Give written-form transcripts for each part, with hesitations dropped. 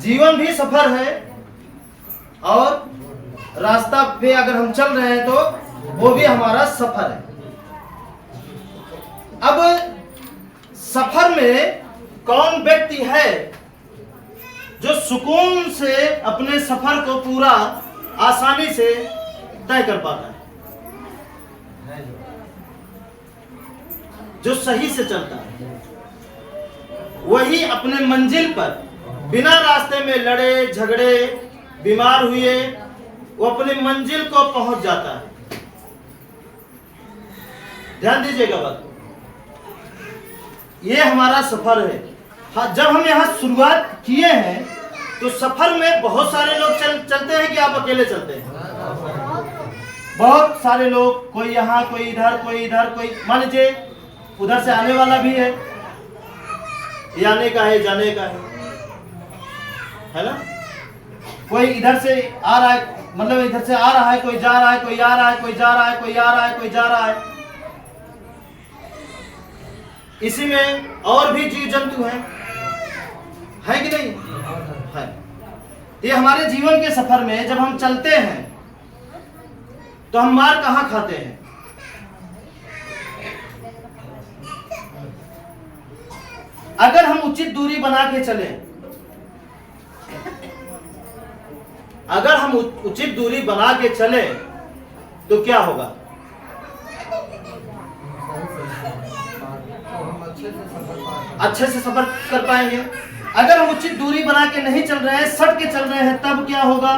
जीवन भी सफर है और रास्ता पे अगर हम चल रहे हैं तो वो भी हमारा सफर है। अब सफर में कौन व्यक्ति है जो सुकून से अपने सफर को पूरा आसानी से तय कर पाता है, जो सही से चलता है, वही अपने मंजिल पर बिना रास्ते में लड़े झगड़े बीमार हुए वो अपनी मंजिल को पहुंच जाता है। ध्यान दीजिएगा बात, ये हमारा सफर है। हाँ, जब हम यहाँ शुरुआत किए हैं तो सफर में बहुत सारे लोग चलते हैं कि आप अकेले चलते हैं? बहुत सारे लोग, कोई यहाँ कोई इधर कोई इधर, कोई मान लीजिए उधर से आने वाला भी है, ये आने का है जाने का है ना। कोई इधर से आ रहा है, मतलब इधर से आ रहा है, कोई जा रहा है, कोई आ रहा है, कोई जा रहा है, कोई आ रहा है, कोई जा रहा है। इसी में और भी जीव जंतु हैं, है कि नहीं है। ये हमारे जीवन के सफर में जब हम चलते हैं तो हम मार कहां खाते हैं? अगर हम उचित दूरी बना के चले, अगर हम उचित दूरी बना के चले तो क्या होगा? अच्छे से सफर कर पाएंगे। अगर हम उचित दूरी बना के नहीं चल रहे हैं, सट के चल रहे हैं, तब क्या होगा?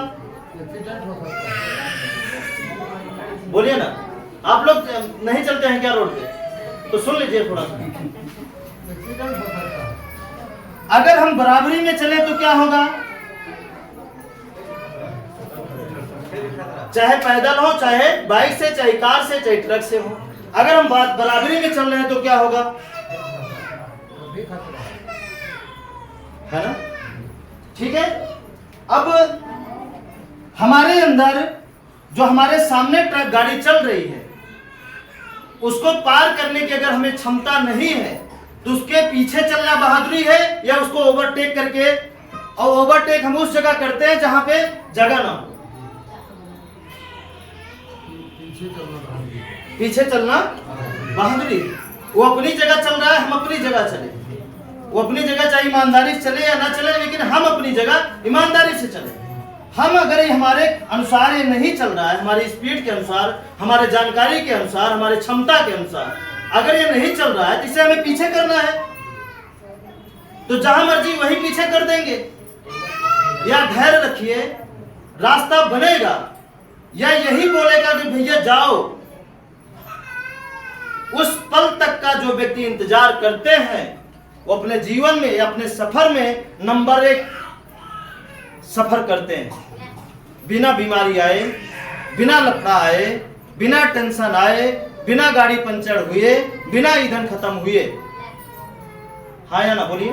बोलिए ना, आप लोग नहीं चलते हैं क्या रोड पे? तो सुन लीजिए थोड़ा सा। अगर हम बराबरी में चले तो क्या होगा? चाहे पैदल हो, चाहे बाइक से, चाहे कार से, चाहे ट्रक से हो, अगर हम बराबरी में चल रहे हैं तो क्या होगा? है ना? ठीक है। अब हमारे अंदर जो हमारे सामने ट्रक गाड़ी चल रही है, उसको पार करने की अगर हमें क्षमता नहीं है तो उसके पीछे चलना बहादुरी है या उसको ओवरटेक करके, और ओवरटेक हम उस जगह करते हैं जहां पे जगह ना हो। पीछे चलना बहादुरी। वो अपनी जगह चल रहा है, हम अपनी जगह चले। वो अपनी जगह चाहे ईमानदारी से चले या ना चले, लेकिन हम अपनी जगह ईमानदारी से चले। हम अगर ये हमारे अनुसार ये नहीं चल रहा है, हमारी स्पीड के अनुसार, हमारे जानकारी के अनुसार, हमारे क्षमता के अनुसार अगर ये नहीं चल रहा है तो इसे हमें पीछे करना है, तो जहां मर्जी वहीं पीछे कर देंगे। या धैर्य रखिए, रास्ता बनेगा, या यही बोलेगा कि भैया जाओ। उस पल तक का जो व्यक्ति इंतजार करते हैं वो अपने जीवन में या अपने सफर में नंबर 1 सफर करते हैं। बिना बीमारी आए, बिना लफड़ा आए, बिना टेंशन आए, बिना गाड़ी पंचर हुए, बिना ईंधन खत्म हुए। हाँ या ना बोलिए,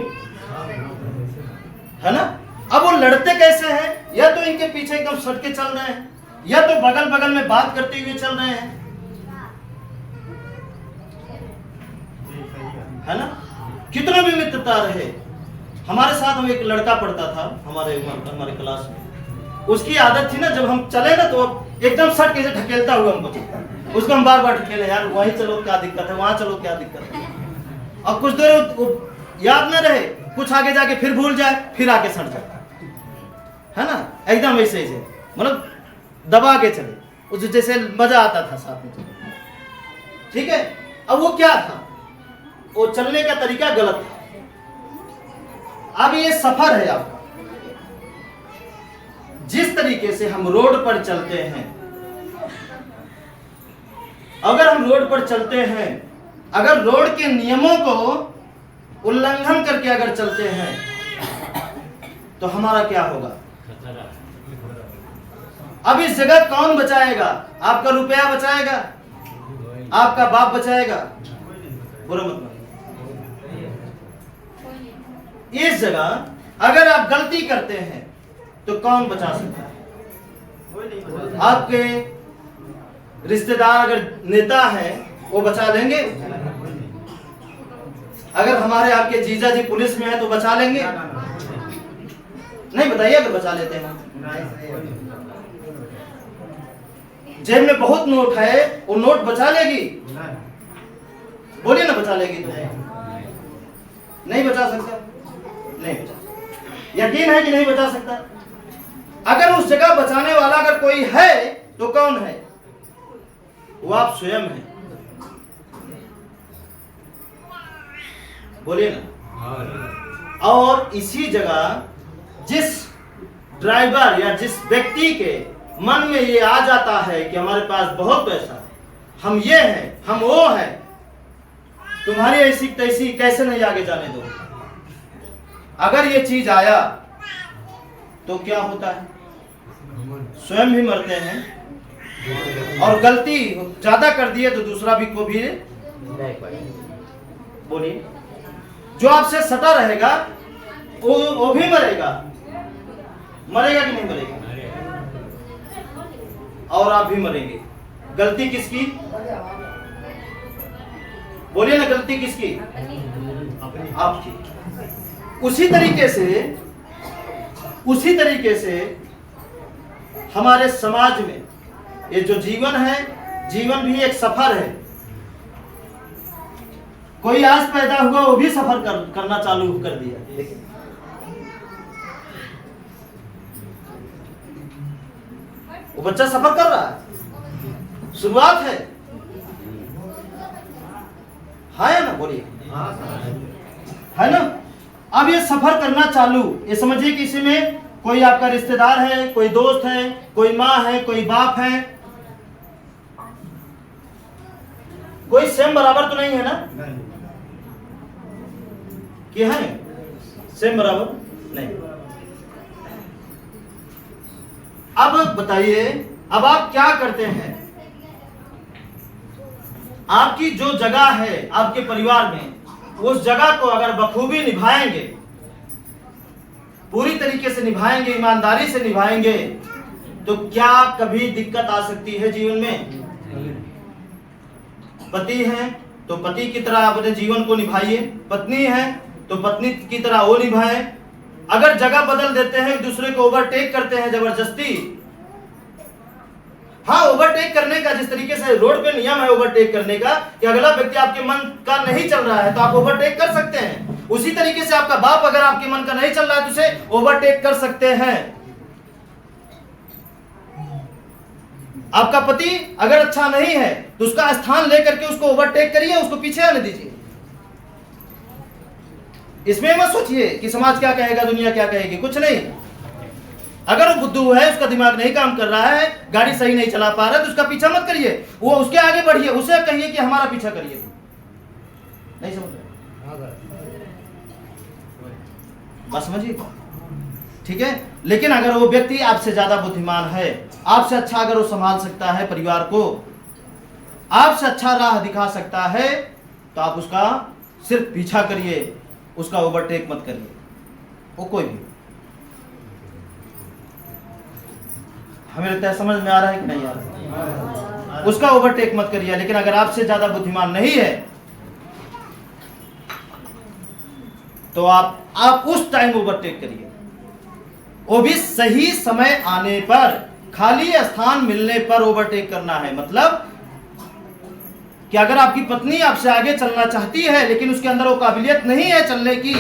है ना। अब वो लड़ते कैसे हैं? या तो इनके पीछे एकदम सट के चल रहे हैं, या तो बगल बगल में बात करते हुए चल रहे हैं, है ना। कितना भी मित्रता रहे। हमारे साथ हम एक लड़का पढ़ता था हमारे क्लास में। उसकी आदत थी ना, जब हम चले ना तो एकदम सट के ढकेलता हुआ हमको, उसको हम बार बार ढकेले, यार वहीं चलो क्या दिक्कत है, वहां चलो क्या दिक्कत है। अब कुछ देर याद ना रहे, कुछ आगे जाके फिर भूल जाए, फिर आके सट जाए, है ना। एकदम ऐसे ऐसे मतलब दबा के चले, उस जैसे मजा आता था साथ में चले। ठीक है। अब वो क्या था, वो चलने का तरीका गलत था। अब ये सफर है आपका। जिस तरीके से हम रोड पर चलते हैं, अगर हम रोड पर चलते हैं, अगर रोड के नियमों को उल्लंघन करके अगर चलते हैं तो हमारा क्या होगा? अब इस जगह कौन बचाएगा? आपका रुपया बचाएगा? आपका बाप बचाएगा? बुरा मत मानिए। इस जगह अगर आप गलती करते हैं तो कौन बचा सकता है? आपके रिश्तेदार अगर नेता है वो बचा लेंगे? अगर हमारे आपके जीजा जी पुलिस में है तो बचा लेंगे? नहीं बताइए अगर बचा लेते हैं। जेब में बहुत नोट है, वो नोट बचा लेगी? बोलिए ना, बचा लेगी? तो नहीं बचा सकता, नहीं बचा सकता। यकीन है कि नहीं बचा सकता? अगर उस जगह बचाने वाला अगर कोई है तो कौन है? वो आप स्वयं हैं। बोलिए ना। और इसी जगह जिस ड्राइवर या जिस व्यक्ति के मन में ये आ जाता है कि हमारे पास बहुत पैसा है, हम ये हैं, हम वो हैं, तुम्हारी ऐसी तैसी कैसे नहीं आगे जाने दो, अगर ये चीज आया तो क्या होता है? स्वयं भी मरते हैं, और गलती ज्यादा कर दिए तो दूसरा भी को भी। बोलिए, जो आपसे सटा रहेगा वो भी मरेगा। मरेगा कि नहीं मरेगा? और आप भी मरेंगे। गलती किसकी? बोलिए ना, गलती किसकी? आपकी। उसी तरीके से हमारे समाज में ये जो जीवन है, जीवन भी एक सफर है। कोई आज पैदा हुआ, वो भी सफर करना चालू कर दिया। वो बच्चा सफर कर रहा है, शुरुआत है ना? बोलिए, है ना? अब ये सफर करना चालू, ये समझिए कि इसी में कोई आपका रिश्तेदार है, कोई दोस्त है, कोई माँ है, कोई बाप है, कोई सेम बराबर तो नहीं है ना? कि है सेम बराबर? नहीं। अब बताइए, अब आप क्या करते हैं? आपकी जो जगह है आपके परिवार में, उस जगह को अगर बखूबी निभाएंगे, पूरी तरीके से निभाएंगे, ईमानदारी से निभाएंगे, तो क्या कभी दिक्कत आ सकती है जीवन में? पति है तो पति की तरह अपने जीवन को निभाइए, पत्नी है तो पत्नी की तरह वो निभाएं। अगर जगह बदल देते हैं, दूसरे को ओवरटेक करते हैं जबरदस्ती, हाँ, ओवरटेक करने का जिस तरीके से रोड पे नियम है ओवरटेक करने का, कि अगला व्यक्ति आपके मन का नहीं चल रहा है तो आप ओवरटेक कर सकते हैं। उसी तरीके से आपका बाप अगर आपके मन का नहीं चल रहा है तो उसे ओवरटेक कर सकते हैं। आपका पति अगर अच्छा नहीं है तो उसका स्थान लेकर के उसको ओवरटेक करिए, उसको पीछे आने दीजिए। इसमें मत सोचिए कि समाज क्या कहेगा, दुनिया क्या कहेगी, कुछ नहीं। अगर वो बुद्धू है, उसका दिमाग नहीं काम कर रहा है, गाड़ी सही नहीं चला पा रहा है, तो उसका पीछा मत करिए, वो उसके आगे बढ़िए, उसे कहिए कि हमारा पीछा करिए। नहीं समझ रहे? बस समझिए, ठीक है? लेकिन अगर वो व्यक्ति आपसे ज्यादा बुद्धिमान है, आपसे अच्छा अगर वो संभाल सकता है परिवार को, आपसे अच्छा राह दिखा सकता है, तो आप उसका सिर्फ पीछा करिए, उसका ओवरटेक मत करिए। वो कोई भी, हमें लगता है समझ में आ रहा है कि नहीं आ रहा है? उसका ओवरटेक मत करिए। लेकिन अगर आपसे ज्यादा बुद्धिमान नहीं है तो आप उस टाइम ओवरटेक करिए, वो भी सही समय आने पर, खाली स्थान मिलने पर ओवरटेक करना है। मतलब कि अगर आपकी पत्नी आपसे आगे चलना चाहती है लेकिन उसके अंदर वो काबिलियत नहीं है चलने की,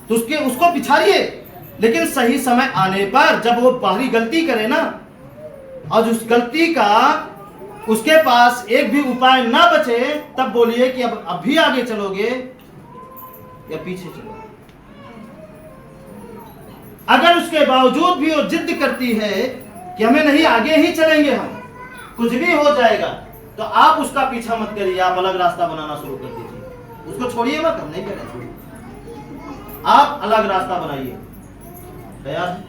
तो उसको पिछाड़िए, लेकिन सही समय आने पर जब वो बाहरी गलती करे ना, और उस गलती का उसके पास एक भी उपाय ना बचे, तब बोलिए कि अब अभी आगे चलोगे या पीछे चलोगे। अगर उसके बावजूद भी वो जिद करती है कि हमें नहीं, आगे ही चलेंगे हम, कुछ भी हो जाएगा, तो आप उसका पीछा मत करिए, आप अलग रास्ता बनाना शुरू कर दीजिए। उसको छोड़िए मत, हम नहीं कह रहे छोड़िए, आप अलग रास्ता बनाइए। तैयार है?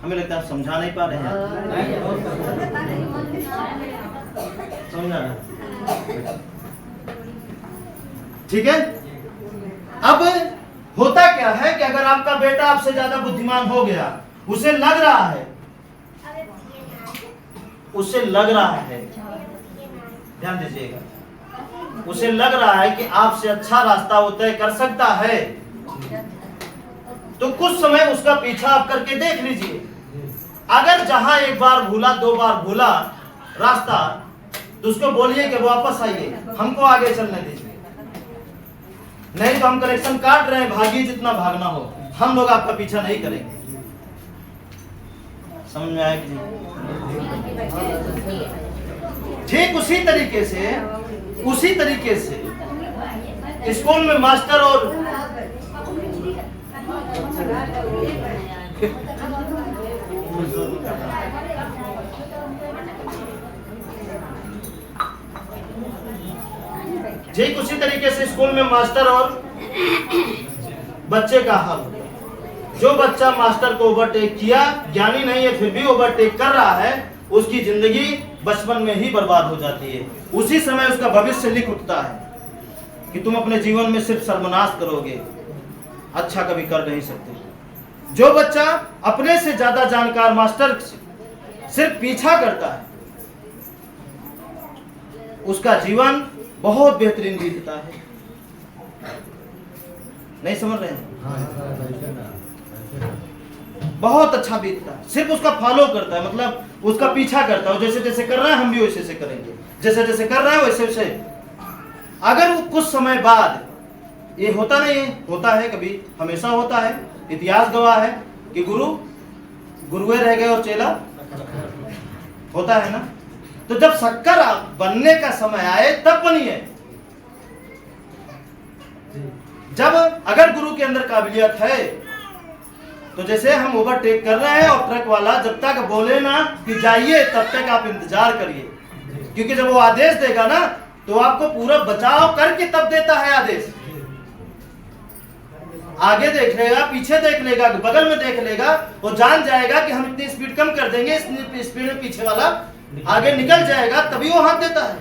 हमें लगता है समझा नहीं पा रहे हैं। समझा रहे? ठीक है। अब होता क्या है कि अगर आपका बेटा आपसे ज्यादा बुद्धिमान हो गया, उसे लग रहा है, ध्यान दीजिएगा, उसे लग रहा है कि आपसे अच्छा रास्ता वो तय कर सकता है, तो कुछ समय उसका पीछा आप करके देख लीजिए। अगर जहां एक बार भूला, 2 बार भूला रास्ता, तो उसको बोलिए कि वापस आइए, हमको आगे चलने दीजिए। नहीं तो हम करेक्शन काट रहे हैं, भागिए जितना भागना हो, हम लोग आपका पीछा नहीं करेंगे। समझ में आया कि नहीं? ठीक उसी तरीके से स्कूल में मास्टर और ठीक उसी तरीके से स्कूल में मास्टर और बच्चे का हाल। जो बच्चा मास्टर को ओवरटेक किया, ज्ञानी नहीं है फिर भी ओवरटेक कर रहा है, उसकी जिंदगी बचपन में ही बर्बाद हो जाती है। उसी समय उसका भविष्य लिख उठता है कि तुम अपने जीवन में सिर्फ सर्वनाश करोगे, अच्छा कभी कर नहीं सकते। जो बच्चा अपने से ज्यादा जानकार मास्टर सिर्फ पीछा करता है, उसका जीवन बहुत बेहतरीन बीतता है। नहीं समझ रहे हैं? बहुत अच्छा बीतता है, सिर्फ उसका फॉलो करता है, मतलब उसका पीछा करता है। जैसे जैसे कर रहा है हम भी वैसे वैसे करेंगे, जैसे जैसे कर रहा है वैसे वैसे। अगर वो कुछ समय बाद, ये होता नहीं है, होता है कभी, हमेशा होता है, इतिहास गवाह है कि गुरुए रह गए और चेला होता है ना। तो जब शक्कर बनने का समय आए तब बनिए। जब अगर गुरु के अंदर काबिलियत है, तो जैसे हम ओवरटेक कर रहे हैं और ट्रक वाला जब तक बोले ना कि जाइए तब तक आप इंतजार करिए, क्योंकि जब वो आदेश देगा ना तो आपको पूरा बचाव करके तब देता है आदेश। आगे देख लेगा, पीछे देख लेगा, बगल में देख लेगा, वो जान जाएगा कि हम इतनी स्पीड कम कर देंगे, इतनी स्पीड में पीछे वाला आगे निकल जाएगा, तभी वो हाथ देता है।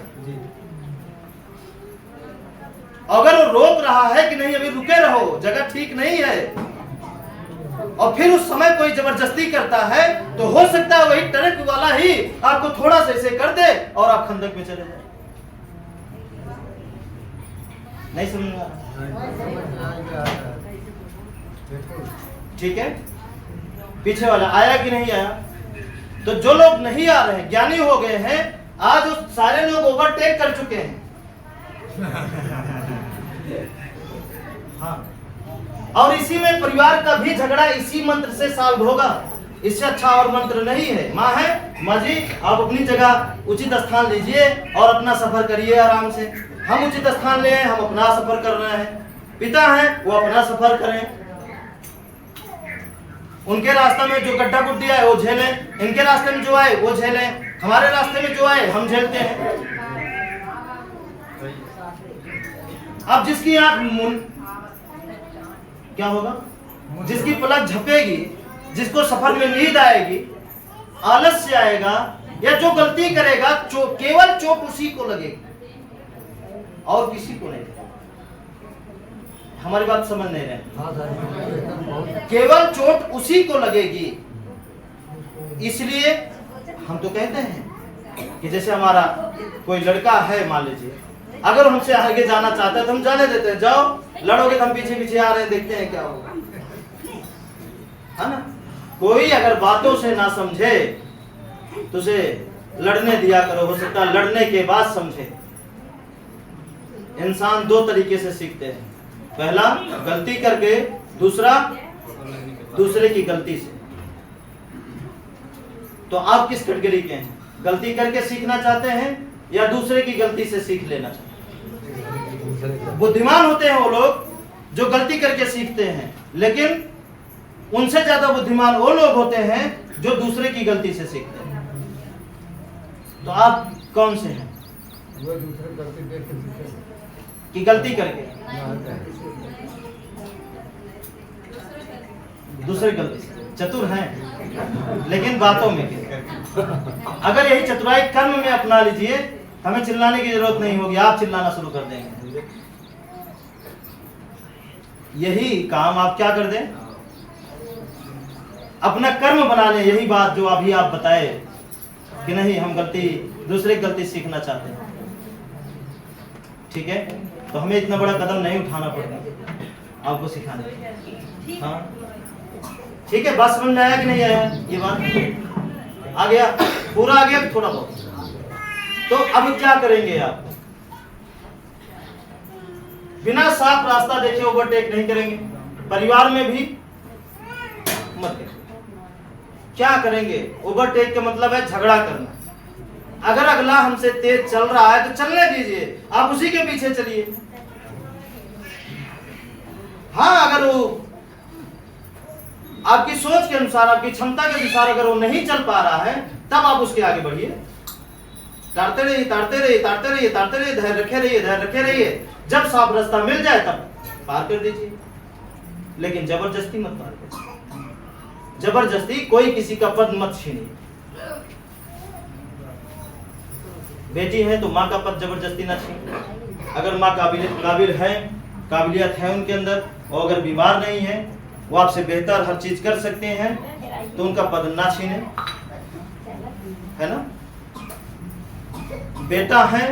अगर वो रोक रहा है कि नहीं अभी रुके रहो, जगह ठीक नहीं है, और फिर उस समय कोई जबरदस्ती करता है, तो हो सकता है वही ट्रक वाला ही आपको थोड़ा सा ऐसे कर दे और आप खंदक में चले जाए। नहीं समझ में आ रहा? ठीक है, पीछे वाला आया कि नहीं आया? तो जो लोग नहीं आ रहे हैं, ज्ञानी हो गए हैं, आज उस सारे लोग ओवरटेक कर चुके हैं। हाँ, और इसी में परिवार का भी झगड़ा इसी मंत्र से सॉल्व होगा। इससे अच्छा और मंत्र नहीं है। माँ है, माँ जी आप अपनी जगह उचित स्थान लीजिए और अपना सफर करिए आराम से। हम उचित स्थान ले, हम अपना सफर कर रहे हैं। पिता हैं, वो अपना सफर करें। उनके रास्ते में जो गड्ढा गुड्डी आए वो झेलें, इनके रास्ते में जो आए वो झेलें, हमारे रास्ते में जो आए हम झेलते हैं। अब जिसकी आंख क्या होगा, जिसकी पलक झपेगी, जिसको सफर में नींद आएगी, आलस्य आएगा, या जो गलती करेगा केवल चोट उसी को लगेगी और किसी को नहीं। हमारी बात समझ नहीं रहे? केवल चोट उसी को लगेगी। इसलिए हम तो कहते हैं कि जैसे हमारा कोई लड़का है, मान लीजिए, अगर हमसे आगे जाना चाहता है तो हम जाने देते हैं, जाओ, लड़ोगे तो हम पीछे पीछे आ रहे हैं, देखते हैं क्या होगा, है ना। कोई अगर बातों से ना समझे तो उसे लड़ने दिया करो, हो सकता है लड़ने के बाद समझे। इंसान 2 तरीके से सीखते हैं, पहला गलती करके, दूसरा दूसरे की गलती से। तो आप किस कैटेगरी के हैं? गलती करके सीखना चाहते हैं या दूसरे की गलती से सीख लेना चाहते हैं? बुद्धिमान होते हैं वो लोग जो गलती करके सीखते हैं, लेकिन उनसे ज्यादा बुद्धिमान वो लोग होते हैं जो दूसरे की गलती से सीखते हैं। तो आप कौन से हैं? वो दूसरे गलती देख के सीखे कि गलती करके दूसरे गलती से चतुर हैं, लेकिन बातों में अगर यही चतुराई कर्म में अपना लीजिए, हमें चिल्लाने की जरूरत नहीं होगी, आप चिल्लाना शुरू कर देंगे। यही काम आप क्या कर दें, अपना कर्म बना लें। यही बात जो अभी आप बताए कि नहीं हम दूसरे की गलती सीखना चाहते हैं, ठीक है, तो हमें इतना बड़ा कदम नहीं उठाना पड़ेगा। आपको सिखाने। हाँ ठीक है, बात समझ में आया कि नहीं आया? ये बात आ गया, पूरा आ गया थोड़ा बहुत? तो अब क्या करेंगे आप? बिना साफ रास्ता देखे ओवरटेक नहीं करेंगे, परिवार में भी मत करें। क्या करेंगे? ओवरटेक का मतलब है झगड़ा करना। अगर अगला हमसे तेज चल रहा है तो चलने दीजिए, आप उसी के पीछे चलिए। हाँ, अगर वो आपकी सोच के अनुसार, आपकी क्षमता के अनुसार अगर वो नहीं चल पा रहा है, तब आप उसके आगे बढ़िए। तारते रहिए, तारते रहिए, तारते रहिए, तारते रहिए, धैर्य रखे रहिए, धैर्य रखे रहिए। जब साफ रास्ता मिल जाए तब पार कर दीजिए, लेकिन जबरदस्ती मत पार करिए। जबरदस्ती कोई किसी का पद मत छीनिए। बेटी है तो माँ का पद जबरदस्ती ना छीनिए। अगर माँ काबिलियत है उनके अंदर, और अगर बीमार नहीं है, वो आपसे बेहतर हर चीज कर सकते हैं, तो उनका पद ना छीने, है ना। बेटा है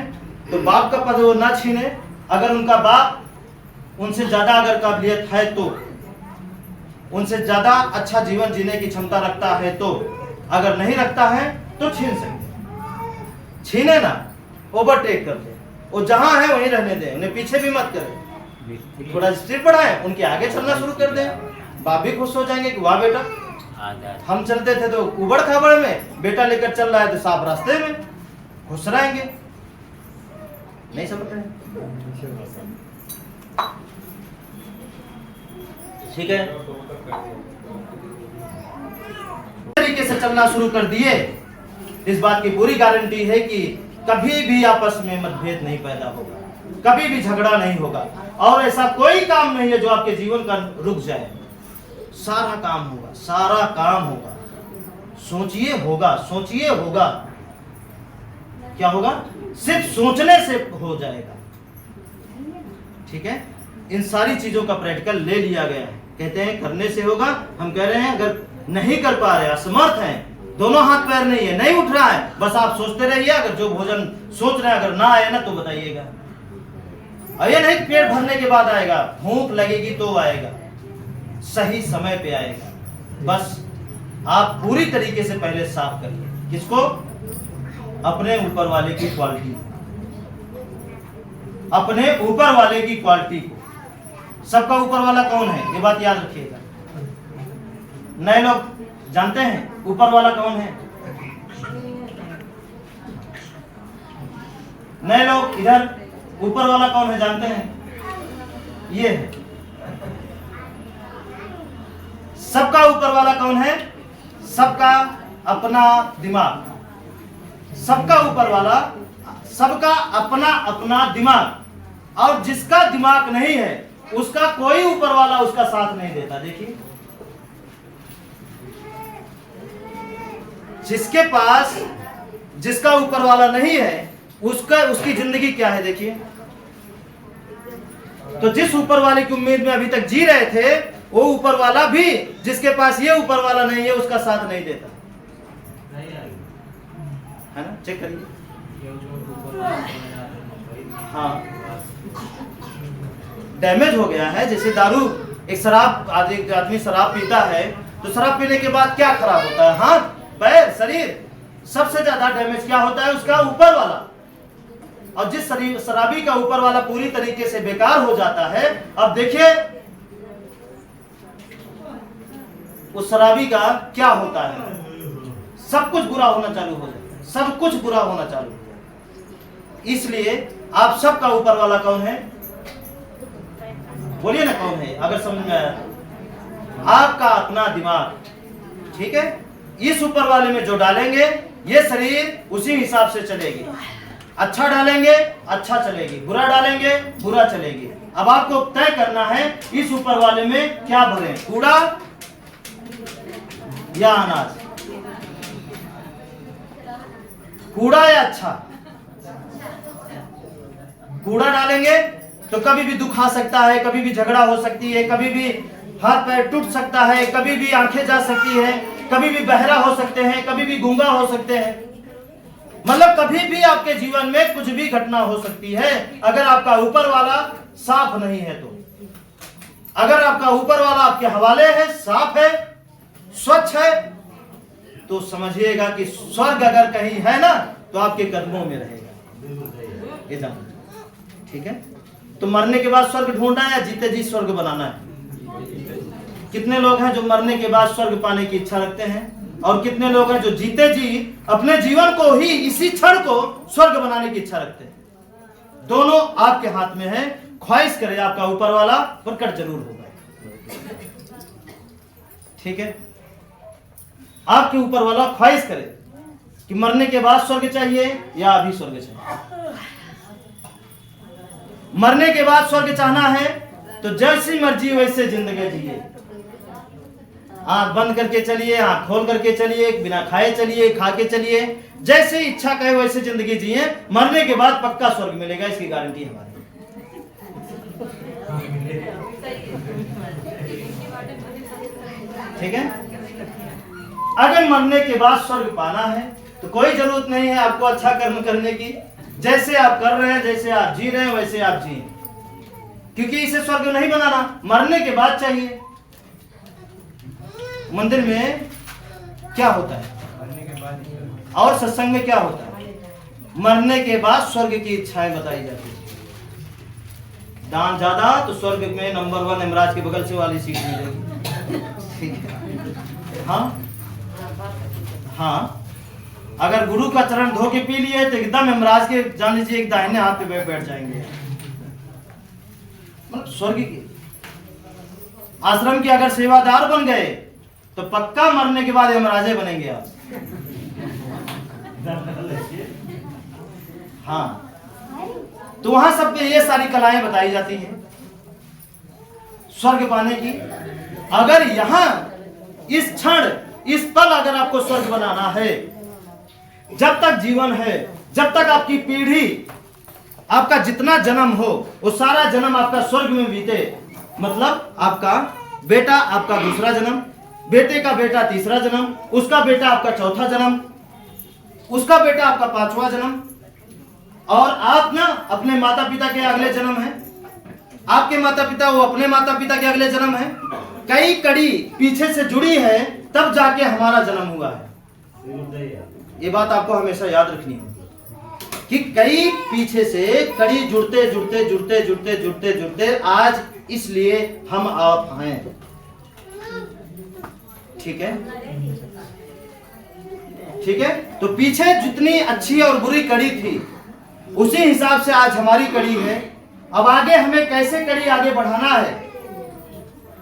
तो बाप का पद वो ना छीने। अगर उनका बाप उनसे ज्यादा अगर काबिलियत है, तो उनसे ज्यादा अच्छा जीवन जीने की क्षमता रखता है, तो अगर नहीं रखता है तो छीन सकते। छीने ना, ओवरटेक कर दे। वो जहां है वहीं रहने दें, उन्हें पीछे भी मत करें। थोड़ा स्पीड बढ़ाएं, उनके आगे चलना शुरू कर दें। बाप भी खुश हो जाएंगे कि वाह बेटा, हम चलते थे तो उबड़ खाबड़ में, बेटा लेकर चल रहा है तो साफ रास्ते में, खुश रहेंगे। नहीं समझ रहे? ठीक है, तरीके से चलना शुरू कर दिए, इस बात की पूरी गारंटी है कि कभी भी आपस में मतभेद नहीं पैदा होगा, कभी भी झगड़ा नहीं होगा, और ऐसा कोई काम नहीं है जो आपके जीवन का रुक जाए। सारा काम होगा, सारा काम होगा। सोचिए होगा, सोचिए होगा। क्या होगा? सिर्फ सोचने से हो जाएगा। ठीक है, इन सारी चीजों का प्रैक्टिकल ले लिया गया है। कहते हैं करने से होगा, हम कह रहे हैं अगर नहीं कर पा रहे, असमर्थ हैं, दोनों हाथ पैर नहीं है, नहीं उठ रहा है, बस आप सोचते रहिए। अगर जो भोजन सोच रहे हैं अगर ना आए ना तो बताइएगा। और ये नहीं पेट भरने के बाद आएगा, भूख लगेगी तो आएगा, सही समय पे आएगा। बस आप पूरी तरीके से पहले साफ करिए। किसको? अपने ऊपर वाले की क्वालिटी, अपने ऊपर वाले की क्वालिटी को। सबका ऊपर वाला कौन है, ये बात याद रखिएगा। नए लोग जानते हैं ऊपर वाला कौन है? नए लोग इधर ऊपर वाला कौन है जानते हैं? ये है। सबका ऊपर वाला कौन है? सबका अपना दिमाग। सबका ऊपर वाला, सबका अपना अपना दिमाग। और जिसका दिमाग नहीं है उसका कोई ऊपर वाला उसका साथ नहीं देता। देखिए, जिसके पास, जिसका ऊपर वाला नहीं है उसकी जिंदगी क्या है देखिए। तो जिस ऊपर वाले की उम्मीद में अभी तक जी रहे थे, वो ऊपर वाला भी जिसके पास ये ऊपर वाला नहीं है उसका साथ नहीं देता, है ना। चेक करिए। हाँ, डैमेज हो गया है। जैसे दारू, एक शराब, आदमी शराब पीता है तो शराब पीने के बाद क्या खराब होता है? हाथ, पैर, शरीर। सबसे ज्यादा डैमेज क्या होता है? उसका ऊपर वाला। और जिस शराबी का ऊपर वाला पूरी तरीके से बेकार हो जाता है, अब देखिए उस शराबी का क्या होता है। सब कुछ बुरा होना चालू हो जाता है, सब कुछ बुरा होना चालू हो जाता है। इसलिए आप सबका ऊपर वाला कौन है? बोलिए ना कौन है, अगर समझ में आया। आपका अपना दिमाग। ठीक है, इस ऊपर वाले में जो डालेंगे ये शरीर उसी हिसाब से चलेगी। अच्छा डालेंगे अच्छा चलेगी, बुरा डालेंगे बुरा चलेगी। अब आपको तय करना है इस ऊपर वाले में क्या भरें, कूड़ा या अनाज, कूड़ा या अच्छा। कूड़ा डालेंगे तो कभी भी दुख आ सकता है, कभी भी झगड़ा हो सकती है, कभी भी हाथ पैर टूट सकता है, कभी भी आंखें जा सकती है, कभी भी बहरा हो सकते हैं, कभी भी गूंगा हो सकते हैं। मतलब कभी भी आपके जीवन में कुछ भी घटना हो सकती है अगर आपका ऊपर वाला साफ नहीं है तो। अगर आपका ऊपर वाला आपके हवाले है, साफ है, स्वच्छ है, तो समझिएगा कि स्वर्ग अगर कहीं है ना तो आपके कदमों में रहेगा। ये जान, ठीक है। तो मरने के बाद स्वर्ग ढूंढना है या जीते जी स्वर्ग बनाना है? कितने लोग हैं जो मरने के बाद स्वर्ग पाने की इच्छा रखते हैं, और कितने लोग हैं जो जीते जी अपने जीवन को ही, इसी क्षण को स्वर्ग बनाने की इच्छा रखते हैं? दोनों आपके हाथ में है। ख्वाहिश करे आपका ऊपर वाला, प्रकट जरूर होगा। ठीक है, आपके ऊपर वाला ख्वाहिश करे कि मरने के बाद स्वर्ग चाहिए या अभी स्वर्ग चाहिए। मरने के बाद स्वर्ग चाहना है तो जैसी मर्जी वैसे जिंदगी जिए, आंख बंद करके चलिए, आंख खोल करके चलिए, बिना खाए चलिए, खा के चलिए, जैसे इच्छा कहे वैसे जिंदगी जिए। मरने के बाद पक्का स्वर्ग मिलेगा, इसकी गारंटी हमारी। ठीक है, अगर मरने के बाद स्वर्ग पाना है तो कोई जरूरत नहीं है आपको अच्छा कर्म करने की। जैसे आप कर रहे हैं, जैसे आप जी रहे हैं, वैसे आप जिए, क्योंकि इसे स्वर्ग नहीं बनाना, मरने के बाद चाहिए। मंदिर में क्या होता है और सत्संग में क्या होता है? मरने के बाद स्वर्ग की इच्छाएं बताई जाती है। दान ज्यादा तो स्वर्ग में नंबर 1 यमराज के बगल से वाली सीट मिलेगी। ठीक है, हाँ हाँ, अगर गुरु का चरण धो के पी लिए तो एकदम यमराज के, जान लीजिए, एक दाहिने हाथ पे बैठ जाएंगे। मतलब स्वर्ग की, आश्रम के अगर सेवादार बन गए तो पक्का मरने के बाद यमराजे बनेंगे आप। हाँ, तो वहां सब पे ये सारी कलाएं बताई जाती हैं स्वर्ग पाने की। अगर यहां इस क्षण, इस पल अगर आपको स्वर्ग बनाना है, जब तक जीवन है, जब तक आपकी पीढ़ी, आपका जितना जन्म हो वो सारा जन्म आपका स्वर्ग में बीते। मतलब आपका बेटा आपका दूसरा जन्म, बेटे का बेटा तीसरा जन्म, उसका बेटा आपका चौथा जन्म, उसका बेटा आपका 5वां जन्म, और आप ना अपने माता पिता के अगले जन्म है, आपके माता पिता वो अपने माता पिता के अगले जन्म है। कई कड़ी पीछे से जुड़ी है, तब जाके हमारा जन्म हुआ है। ये बात आपको हमेशा याद रखनी होगी कि कई पीछे से कड़ी जुड़ते जुड़ते जुड़ते जुड़ते जुड़ते जुड़ते आज इसलिए हम आप हैं। ठीक है, ठीक है। तो पीछे जितनी अच्छी और बुरी कड़ी थी उसी हिसाब से आज हमारी कड़ी है। अब आगे हमें कैसे कड़ी आगे बढ़ाना है,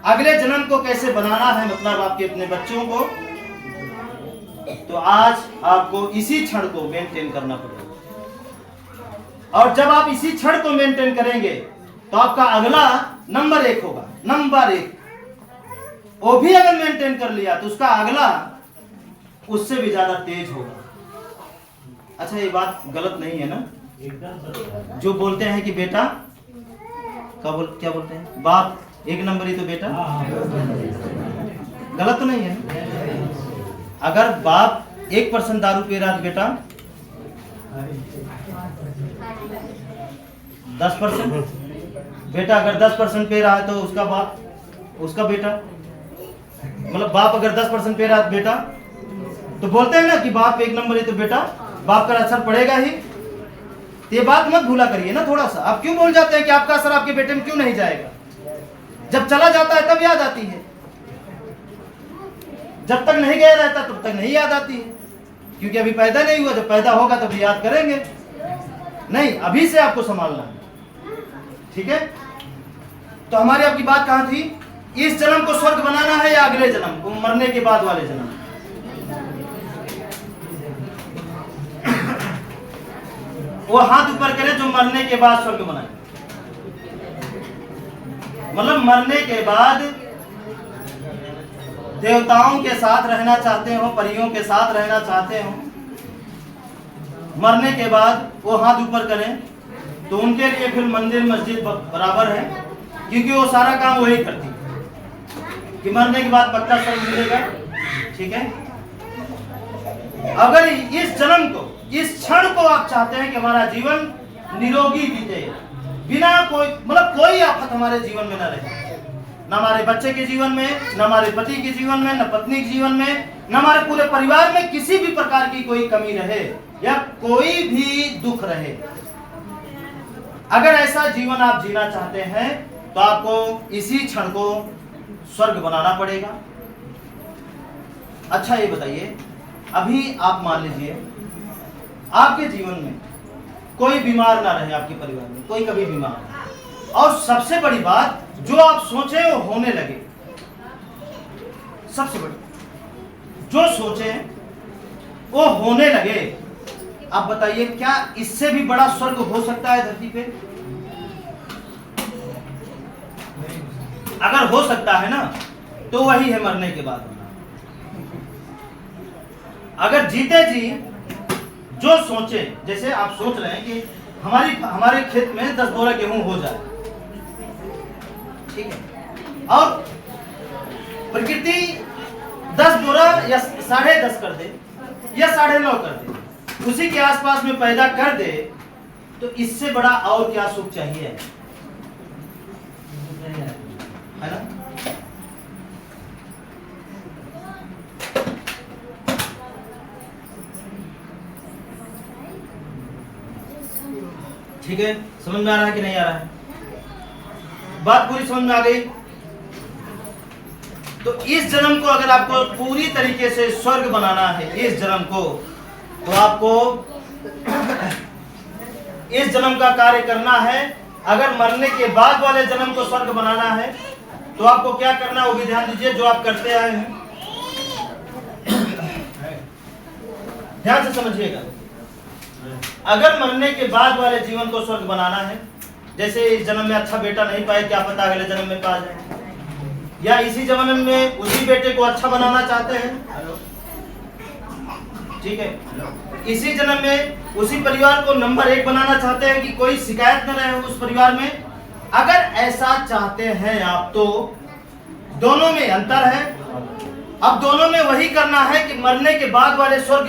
अगले जन्म को कैसे बनाना है, मतलब आपके अपने बच्चों को, तो आज आपको इसी क्षण को मेंटेन करना पड़ेगा। और जब आप इसी क्षण को मेंटेन करेंगे तो आपका अगला नंबर 1 होगा, नंबर 1। वो भी अगर मेंटेन कर लिया तो उसका अगला उससे भी ज्यादा तेज होगा। अच्छा, ये बात गलत नहीं है ना? जो बोलते हैं कि बेटा क्या बोलते हैं, बाप 1 नंबर ही तो बेटा, गलत तो नहीं है ना? अगर बाप 1% दारू पी रहा है बेटा 10%, बेटा अगर 10% पी रहा है तो उसका बाप, उसका बेटा, मतलब बाप अगर 10% पी रहा है बेटा, तो बोलते हैं ना कि बाप 1 नंबर ही तो बेटा, बाप का असर पड़ेगा ही। तो ये बात मत भूला करिए ना थोड़ा सा। आप क्यों बोल जाते हैं कि आपका असर आपके बेटे में क्यों नहीं जाएगा? जब चला जाता है तब याद आती है, जब तक नहीं गया रहता तब तक नहीं याद आती है, क्योंकि अभी पैदा नहीं हुआ। जब पैदा होगा तब याद करेंगे। नहीं, अभी से आपको संभालना है। ठीक है, तो हमारी आपकी बात कहां थी? इस जन्म को स्वर्ग बनाना है या अगले जन्म को, मरने के बाद वाले जन्म? वो हाथ ऊपर करे जो मरने के बाद स्वर्ग बनाए। मतलब मरने के बाद देवताओं के साथ रहना चाहते हो, परियों के साथ रहना चाहते हो, मरने के बाद वो हाथ ऊपर करें तो उनके लिए फिर मंदिर मस्जिद बराबर है, क्योंकि वो सारा काम वही करती है कि मरने के बाद पक्का स्वर्ग मिलेगा। ठीक है, अगर इस जन्म को, इस क्षण को आप चाहते हैं कि हमारा जीवन निरोगी बीते, बिना कोई, मतलब कोई आफत हमारे जीवन में न रहे, न हमारे बच्चे के जीवन में, न हमारे पति के जीवन में, न पत्नी के जीवन में, न हमारे पूरे परिवार में किसी भी प्रकार की कोई कमी रहे या कोई भी दुख रहे। अगर ऐसा जीवन आप जीना चाहते हैं तो आपको इसी क्षण को स्वर्ग बनाना पड़ेगा। अच्छा ये बताइए, अभी आप मान लीजिए आपके जीवन में कोई बीमार ना रहे, आपके परिवार में कोई कभी बीमार, और सबसे बड़ी बात जो आप सोचे वो होने लगे। सबसे बड़ी जो सोचे वो होने लगे। आप बताइए क्या इससे भी बड़ा स्वर्ग हो सकता है धरती पे? अगर हो सकता है ना तो वही है मरने के बाद। अगर जीते जी जो सोचे, जैसे आप सोच रहे हैं कि हमारे खेत में 10 बोरा गेहूं हो जाए, ठीक है, और प्रकृति 10 बोरा या 10.5 कर दे या 9.5 कर दे, उसी के आसपास में पैदा कर दे, तो इससे बड़ा और क्या सुख चाहिए, है ना? ठीक है, समझ में आ रहा है कि नहीं आ रहा है? बात पूरी समझ में आ गई? तो इस जन्म को अगर आपको पूरी तरीके से स्वर्ग बनाना है, इस जन्म को, तो आपको इस जन्म का कार्य करना है। अगर मरने के बाद वाले जन्म को स्वर्ग बनाना है तो आपको क्या करना है वो भी ध्यान दीजिए, जो आप करते आए हैं ध्यान से समझिएगा। अगर मरने के बाद वाले जीवन को स्वर्ग बनाना है, जैसे इस जन्म में अच्छा बेटा नहीं पाए, क्या पता अगले जन्म में पा जाए, या इसी जन्म में उसी बेटे को अच्छा बनाना चाहते हैं, ठीक है, इसी जन्म में उसी परिवार को नंबर 1 बनाना चाहते हैं कि कोई शिकायत न रहे उस परिवार में, अगर ऐसा चाहते हैं आप तो दोनों में अंतर है। अब दोनों में वही करना है कि मरने के बाद वाले स्वर्ग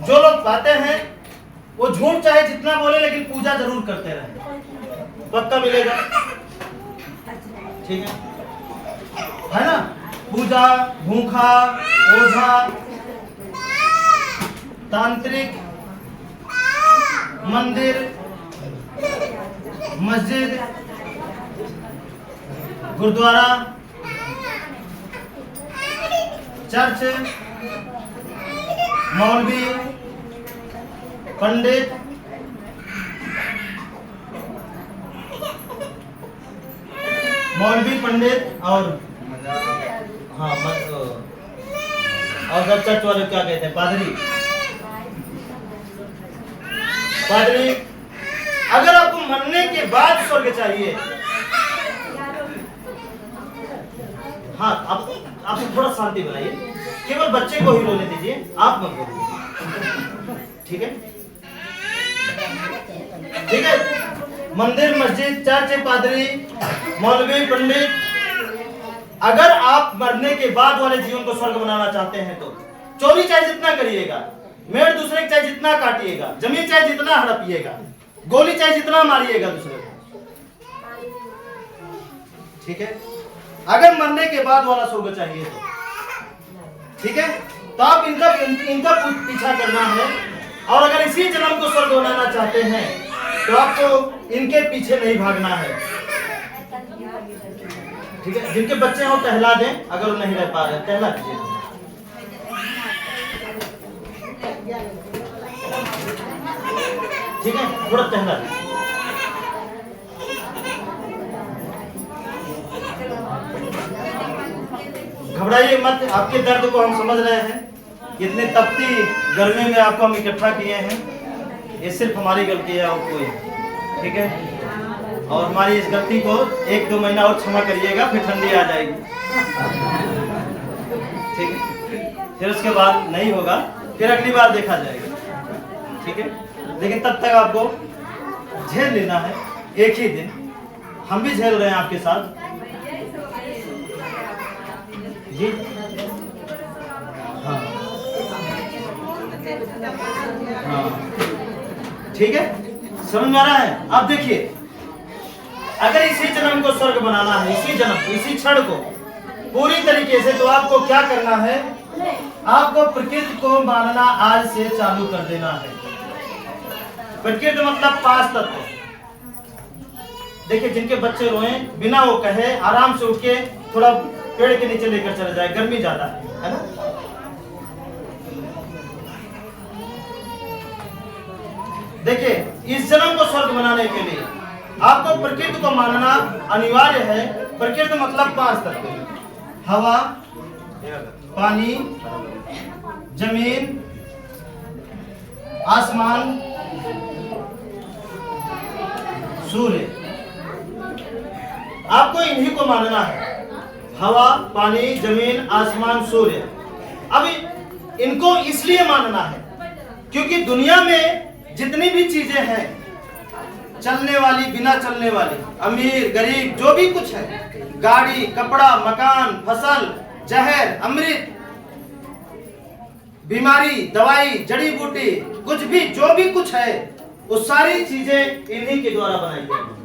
जो लोग पाते हैं वो झूठ चाहे जितना बोले लेकिन पूजा जरूर करते रहे, पक्का मिलेगा, ठीक है ना? पूजा, भूखा, ओझा, तांत्रिक, मंदिर, मस्जिद, गुरुद्वारा, चर्च, मौलवी, पंडित, और हाँ और सब चर्च वाले क्या कहते हैं, पादरी। अगर आपको मरने के बाद स्वर्ग चाहिए, हाँ आप थोड़ा शांति बनाइए, केवल बच्चे को ही रोने दीजिए, आप मत बोलिए, ठीक है? ठीक है, मंदिर, मस्जिद, चर्च, पादरी, मौलवी, पंडित, अगर आप मरने के बाद वाले जीवन को स्वर्ग बनाना चाहते हैं तो चोरी चाहे जितना करिएगा, मेड़ दूसरे के चाहे जितना काटिएगा, जमीन चाहे जितना हड़पिएगा, गोली चाहे जितना मारिएगा दूसरे को, ठीक है? अगर मरने के बाद वाला स्वर्ग चाहिए तो, ठीक है, तो आप इनका पीछा करना है। और अगर इसी जन्म को स्वर्ग बनाना चाहते हैं तो आपको इनके पीछे नहीं भागना है, ठीक है? जिनके बच्चे हो टहला दें, अगर वो नहीं रह पा रहे टहला दीजिए, ठीक है? थोड़ा टहला दीजिए। घबराइए मत, आपके दर्द को हम समझ रहे हैं। इतनी तपती गर्मी में आपको हम इकट्ठा किए हैं, ये सिर्फ हमारी गलती है और कोई, ठीक है? और हमारी इस गलती को 1-2 महीना और क्षमा करिएगा, फिर ठंडी आ जाएगी, ठीक है? फिर उसके बाद नहीं होगा, फिर अगली बार देखा जाएगा, ठीक है? लेकिन तब तक आपको झेल लेना है। एक ही दिन हम भी झेल रहे हैं आपके साथ जी, हाँ हाँ, ठीक है, समझ में आ रहा है? आप देखिए अगर इसी जन्म को स्वर्ग बनाना है, इसी जन्म इसी क्षण को पूरी तरीके से, तो आपको क्या करना है? आपको प्रकृति को मानना आज से चालू कर देना है। प्रकृति मतलब 5 तत्व। देखिए, जिनके बच्चे रोए बिना वो कहे आराम से उठ के थोड़ा पेड़ के नीचे लेकर चले जाए, गर्मी ज्यादा है ना? देखिए, इस जन्म को स्वर्ग बनाने के लिए आपको प्रकृति को मानना अनिवार्य है। प्रकृति मतलब 5 तत्व: हवा, पानी, जमीन, आसमान, सूर्य। आपको इन्हीं को मानना है: हवा, पानी, जमीन, आसमान, सूर्य। अब इनको इसलिए मानना है क्योंकि दुनिया में जितनी भी चीजें हैं, चलने वाली, बिना चलने वाली, अमीर गरीब, जो भी कुछ है, गाड़ी, कपड़ा, मकान, फसल, जहर, अमृत, बीमारी, दवाई, जड़ी बूटी, कुछ भी, जो भी कुछ है, वो सारी चीजें इन्हीं के द्वारा बनाई गई।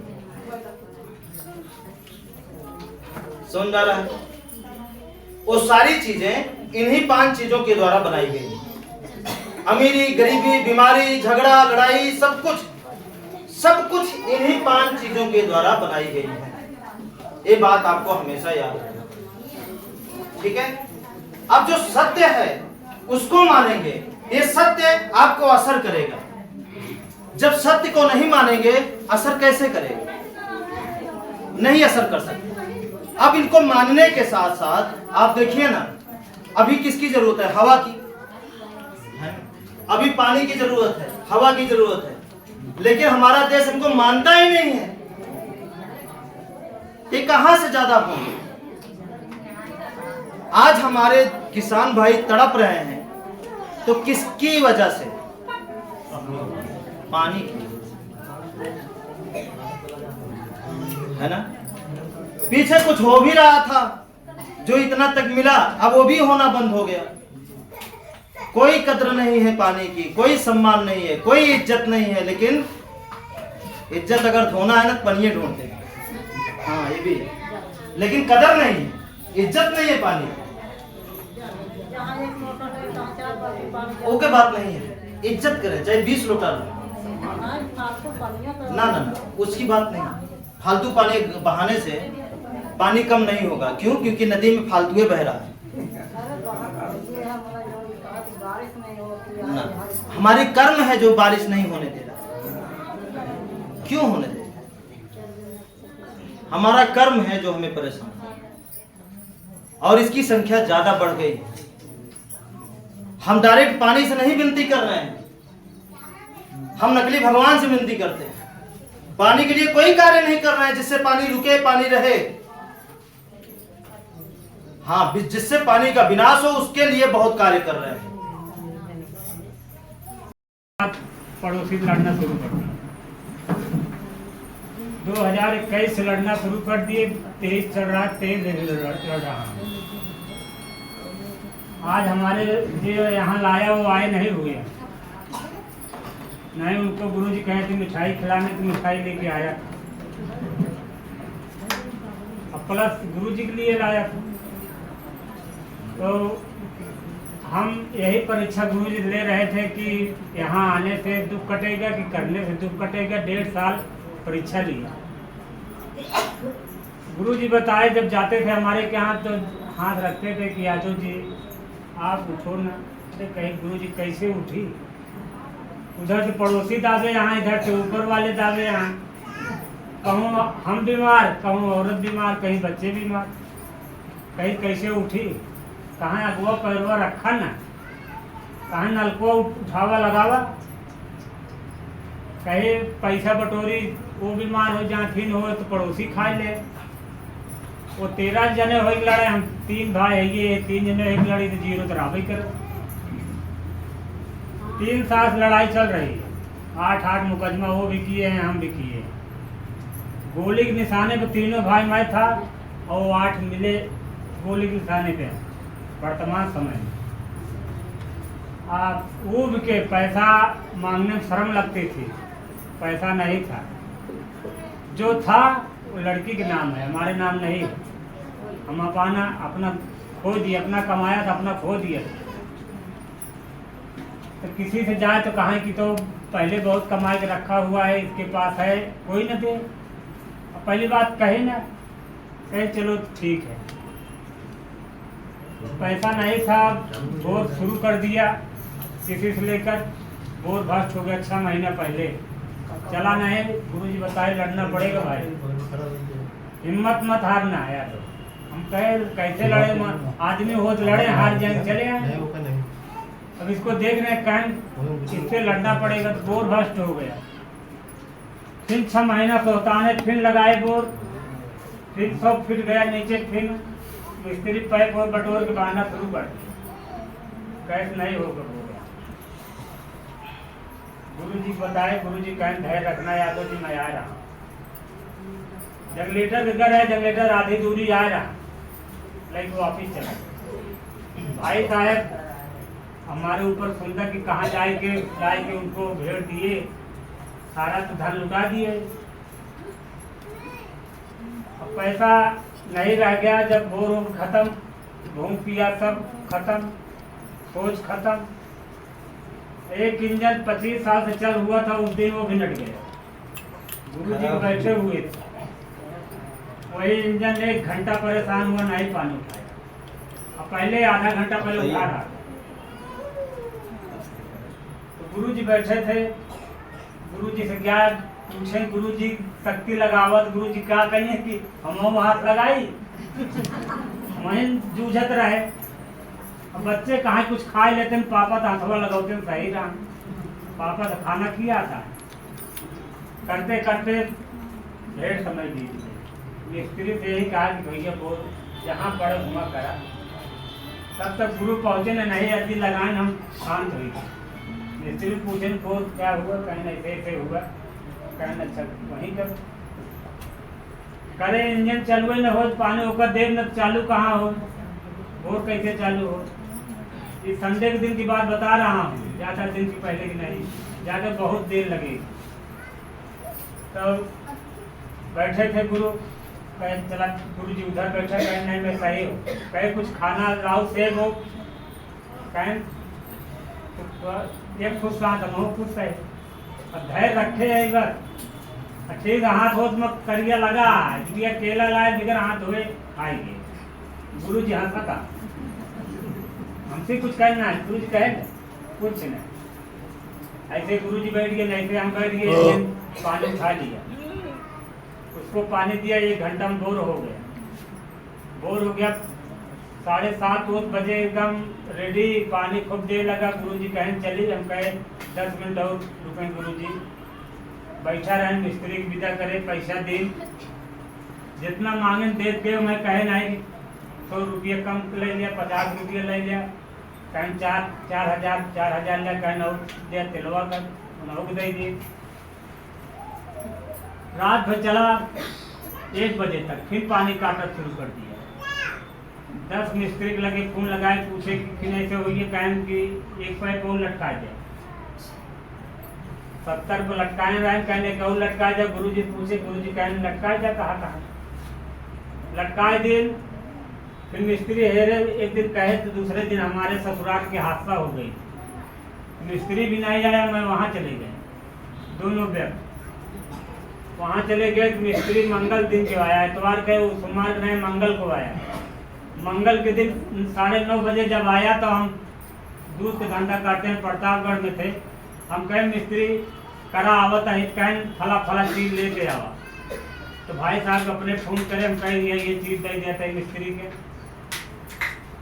समझ आ रहा है? वो सारी चीजें इन्हीं 5 चीजों के द्वारा बनाई गई। अमीरी, गरीबी, बीमारी, झगड़ा, लड़ाई, सब कुछ इन्हीं 5 चीजों के द्वारा बनाई गई है। ये बात आपको हमेशा याद रखना, ठीक है? अब जो सत्य है उसको मानेंगे, ये सत्य आपको असर करेगा। जब सत्य को नहीं मानेंगे, असर कैसे करेगा? नहीं असर कर सकते। अब इनको मानने के साथ साथ आप देखिए ना, अभी किसकी जरूरत है? हवा की है? अभी पानी की जरूरत है, हवा की जरूरत है, लेकिन हमारा देश इनको मानता ही नहीं है। ये कहां से ज्यादा होंगे? आज हमारे किसान भाई तड़प रहे हैं, तो किसकी वजह से? पानी की, है ना? पीछे कुछ हो भी रहा था, जो इतना तक मिला, अब वो भी होना बंद हो गया। कोई कद्र नहीं है पानी की, कोई सम्मान नहीं है, कोई इज्जत नहीं है। लेकिन इज्जत अगर धोना है ना, पनिये ढूंढते हैं, हाँ ये भी, लेकिन कदर नहीं है, इज्जत नहीं है पानी। ओके, बात नहीं है, इज्जत करें, चाहे 20 लोटा लो। ना ना ना, उसकी बात नहीं। फालतू पानी बहाने से पानी कम नहीं होगा। क्यों? क्योंकि नदी में फालतू बह रहा है ना। हमारी कर्म है जो बारिश नहीं होने दे रहा। क्यों होने दे? हमारा कर्म है जो हमें परेशान, और इसकी संख्या ज्यादा बढ़ गई। हम डायरेक्ट पानी से नहीं विनती कर रहे हैं, हम नकली भगवान से विनती करते हैं। पानी के लिए कोई कार्य नहीं कर रहे हैं जिससे पानी रुके, पानी रहे। हाँ, जिससे पानी का विनाश हो, उसके लिए बहुत कार्य कर रहे हैं। पड़ोसी लड़ना शुरू कर दिया। 2021 से लड़ना शुरू कर दिए। 23 चल रहा, 23 लड़ रहा हूँ। आज हमारे जो यहाँ लाया वो आए नहीं हुए, नहीं उनको गुरुजी कहे थे मिठाई खिलाने, तो मिठाई लेके आया। अब प्लस गुरुजी के लिए लाया था। तो हम यही परीक्षा गुरुजी ले रहे थे कि यहाँ आने से दुख कटेगा कि करने से दुख कटेगा। 1.5 साल परीक्षा लिया। गुरुजी बताए, जब जाते थे हमारे के यहाँ तो हाथ रखते थे कि यादव जी आप उठो ना। कहीं गुरुजी कैसे उठी? उधर से पड़ोसी दावे यहाँ, इधर से ऊपर वाले दावे यहाँ। कहूँ हम बीमार, कहूँ औरत बीमार, कहीं बच्चे बीमार, कहीं कैसे उठी? कहाँ अगवा पैरवा रखा ना, कहाँ नलकुआ उठावा लगावा, कहीं पैसा बटोरी वो बीमार हो, जहाँ फिन हो तो पड़ोसी खा ले। वो 13 जने हो लड़े, हम 3 भाई है, ये 3 जने एक लड़ी तो 0 तो राबई कर। 3 साल लड़ाई चल रही है। 8 मुकदमा वो भी किए हैं, हम भी किए हैं। गोली के निशाने पे तीनों भाई मैं था, और 8 मिले गोली के निशाने पे वर्तमान समय में। आप ऊब के पैसा मांगने में शर्म लगती थी, पैसा नहीं था। जो था वो लड़की के नाम है, हमारे नाम नहीं है। हम अपना खो दिए, अपना कमाया था अपना खो दिया। तो किसी से जाए तो कहें कि तो पहले बहुत कमा के रखा हुआ है, इसके पास है, कोई न दे। पहली बात कहे ना, कहे चलो ठीक है। पैसा नहीं था, बोर शुरू कर दिया किसी से लेकर, बोर भस्ट हो गया 6 महीना पहले, चला नहीं। गुरुजी बताए लड़ना पड़ेगा भाई, हिम्मत मत हारना है यार। हम कहे कैसे लड़े, आदमी हो तो लड़े, हार जाएंगे चले आए। अब इसको देख रहे हैं इससे लड़ना पड़ेगा, तो बोर भस्ट हो गया। फिर 6 महीना सोताने फिर लगाए बोर, फिर सब फिर गया नीचे, फिर मिस्त्री पैप और बटोर के बहाना शुरू कर दिया, कैसे नहीं होगा हो गया। गुरुजी बताए, गुरुजी कहें धैर्य रखना यादव जी, मैं आ रहा हूँ। जनरेटर बिगड़ है, जनरेटर आधी दूरी आ रहा, लेकिन वापिस चला। भाई साहब हमारे ऊपर सुंदर कि कहाँ जाए के उनको भेड़ दिए, सारा तो धन लुटा दिए। अब पैसा नहीं रह गया, जब बोर खत्म, घूम पिया सब खत्म, सोच खत्म। एक इंजन 25 साल से चल हुआ था, उस दिन वो भी नट गया। गुरुजी बैठे हुए थे, वही इंजन 1 घंटा परेशान हुआ, नहीं पानी उठाया। अब पहले आधा घंटा पहले उठा रहा था। तो गुरुजी बैठे थे, गुरुजी से क्या पूछे, गुरुजी शक्ति लगावत, गुरुजी क्या कहिए कि हम हाथ लगाई वहीं जूझत रहे। अब बच्चे कहाँ कुछ खा लेते हैं, पापा तो हथवा लगाते हैं, सही रहा। पापा तो खाना किया था, करते करते ढेर समय बीत गए। मिस्त्री से यही कहा कि भैया बोल जहाँ पड़े घुमा करा। तब तक गुरु पहुँचे न, नहीं अर्जी लगाए, हम शांत हुई। मिस्त्री पूछे बोल क्या हुआ, कहीं ऐसे ऐसे हुआ, कहना अच्छा वहीं कर करे। इंजन चलवे न हो, पानी होकर देर न चालू कहाँ हो, बोर कैसे चालू हो। इस संडे के दिन की बात बता रहा हूँ, ज़्यादा दिन की पहले की नहीं, ज़्यादा बहुत देर लगेगी। तो बैठे थे गुरु, कहे चला, गुरु जी उधर बैठा, कहे नहीं मैं सही हूँ, कहे कुछ खाना लाओ, सेब हो, कहें एक खुश रहा था, बहुत खुश है। अब धैर्य रखे है इधर, ठीक हाथ होत मत करिया लगा, केला लाए बिगर हाथ धोए आएंगे। गुरु जी हंसा था, हमसे कुछ कहना है, गुरु जी कहे कुछ नहीं। ऐसे गुरु जी बैठ गए, नहीं हम बैठ गए, पानी उठा लिया, उसको पानी दिया, 1 घंटा में बोर हो गया। बोर हो गया, 7:30 बजे एकदम रेडी, पानी खूब देर लगा। गुरु जी कहें चलिए, हम कहे 10 मिनट और रुकें। गुरु जी बैठा रहे, मिस्त्री की विदा करे, पैसा दे, जितना मांगे दे दे। मैं कहे नहीं 100 रुपये कम ले लिया, 50 रुपये ले लिया, कहें 4,000 लिया, कहें नौ दिया तिलवा कर नौ दे दिए। रात भर चला, 1 बजे तक फिर पानी काटना शुरू कर दिया। 10 मिस्त्री के लगे, फोन लगाए, पूछे कि फिर ऐसे हुई है, कहें कि 1 पैप और लटका जाए, 70 को लटकाए रहे, कहने का लटका जाए। गुरु जी पूछे, गुरु जी कहने लटकाए जा, कहा लटकाए दिन। फिर मिस्त्री हेरे, एक दिन कहे तो दूसरे दिन हमारे ससुराल की हादसा हो गई, मिस्त्री भी नहीं आया, मैं वहाँ चले गए, दोनों व्यक्ति वहाँ चले गए। मिस्त्री मंगल दिन के आया, इतवार के सोमवार नहीं, मंगल को आया। मंगल के दिन 9:30 बजे जब आया तो हम दूध के धंधा करते हैं, प्रतापगढ़ में थे। हम कहें मिस्त्री करा आवत है, कहें फला चीज लेके आवा। तो भाई साहब अपने फोन करे, हम कहें ये चीज दे देते हैं मिस्त्री के,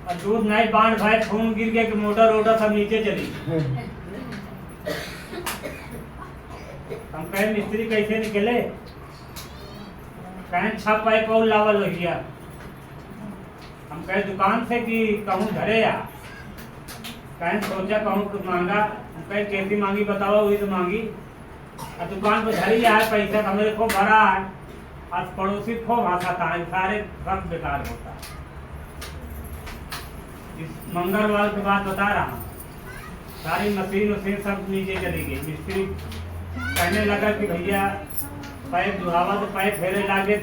और दूध नहीं बांध भाई, फोन गिर गया कि मोटर सब नीचे चली। हम कहें मिस्त्री कैसे निकले, कहें 6 पाइप और लावल लोहिया। हम कहे दुकान से कि कहूँ घरे आ, कहें सोचा कहूँ कुछ मांगा। हम कहे कैसी मांगी बताओ, वही तो मांगी। और दुकान पर धरी है पैसा, हमें खूब भरा है, आज पड़ोसी खूब हंसाता है, सारे सब बेकार होता है। इस मंगलवार के बाद बता रहा हूँ, सारी मशीन सब नीचे चली गई। मिस्त्री कहने लगा कि भैया पाइप दुहावा, तो पाइप फेरे लागे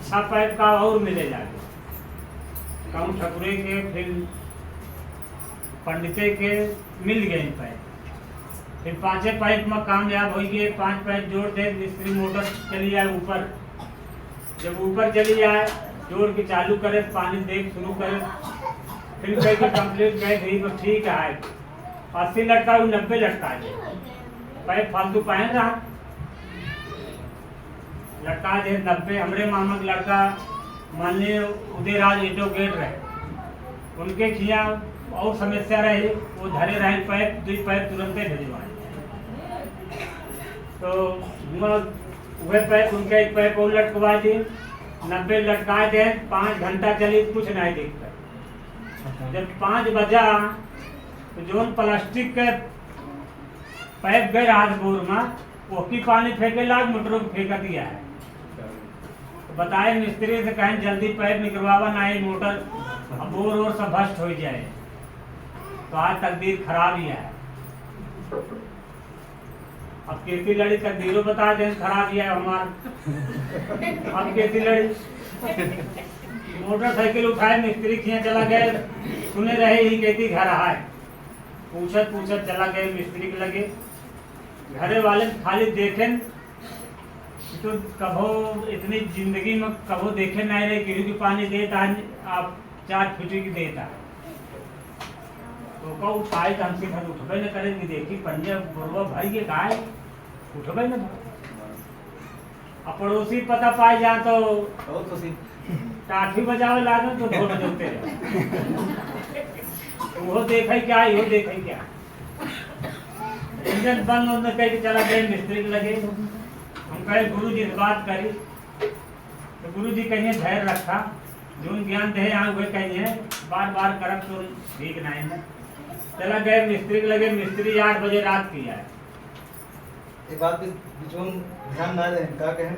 अच्छा पाइप का और मिले जाके कहूँ ठकुरे के फिर पंडिते के मिल गए पाइप। फिर 5 पाइप में कामयाब हो गए, 5 पाइप जोड़ दे, मिस्त्री मोटर चली जाए ऊपर। जब ऊपर चली जाए जोड़ के चालू करे, पानी देख शुरू करे, फिर कह के कंप्लीट गए गई तो ठीक है 80 लटका 90 लटका दे, पाइप फालतू पहन रहा लटका दे 90। हमरे मामा का लड़का माननीय उदयराज ईटो गेट रहे, उनके खिया और समस्या रही, वो धरे रहे पाइप 2 पाइप तुरंत भेजवाए। तो वह पाइप उनके 1 पाइप और लटकवा दिए, 90 लटका दे, 5 घंटा चली कुछ नहीं दिखता। जब 5 बजा तो जोन प्लास्टिक के पाइप गए हाथ बोर में, ओकी पानी फेंके लाग मोटरों को फेंक दिया है। तो बताए मिस्त्री से कहें जल्दी पाइप निकलवावा, नहीं मोटर अब बोर और सब भस्ट हो जाए। तो आज तकदीर खराब ही है। अब कैसी लड़ी तकदीरों बता दें खराब ही है हमारा। अब कैसी लड़ी मोटरसाइकिल उठाए मिस्त्री खिया चला गए, सुने रहे ही कहती घर आए, पूछत पूछत चला गए मिस्त्री के लगे। घरे वाले खाली देखें तो कभो इतनी जिंदगी में कभो देखे नहीं रहे गिरी की पानी देता आप 4 फीट की देता। तो कहो उठाए तो हमसे घर उठबे न करेंगे, देखी पंजे बुरवा भाई के गाय उठबे न। अब पड़ोसी पता पाए जा तो टाठी बजावे लागे तो ढोल बजते वो देखे क्या यो देखे क्या। इंजन बंद होने कह के चला गए मिस्त्री के लगे। हम कहे गुरु जी से बात करी तो गुरु जी कहिए धैर्य रखा, जो ज्ञान दे यहाँ हुए कहिए बार बार करब तो ठीक नहीं है। चला गए मिस्त्री के लगे, मिस्त्री 8 बजे रात की है। एक बात बीचों ध्यान ना दें क्या कहें।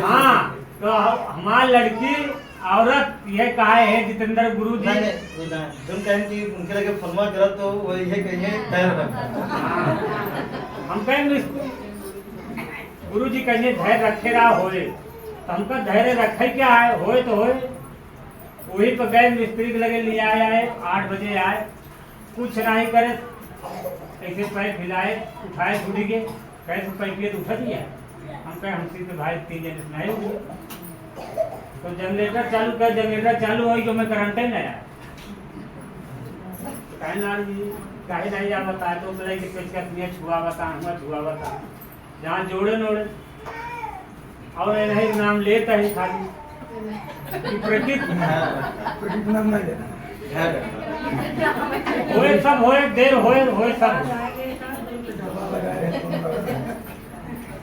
हाँ तो हमारी लड़की औरत यह कहा है जितेंद्र गुरु जी तुम कहें कि उनके लगे फरमा करत तो वो ये कहिए धैर्य रखा। हम कहें गुरु जी कहिए धैर्य रखे रहा होए, तो हमका धैर्य रखे क्या है, होए तो होए। वही पर गए मिस्त्री के लगे ले आए, 8 बजे आए, कुछ नहीं करे ऐसे पाइप हिलाए उठाए छुड़ी के कैसे पाइप उठा दिया। हम कहे हमसे तो भाई 3 जन नहीं हुए। तो जनरेटर चालू कर, जनरेटर चालू हो तो मैं करंट ही नहीं आया। कहीं नहीं जा बता तो पेचकस छुआ बता जहाँ जोड़े नोड़े और नहीं नाम लेता ही खाली होए सब होए देर होए सब।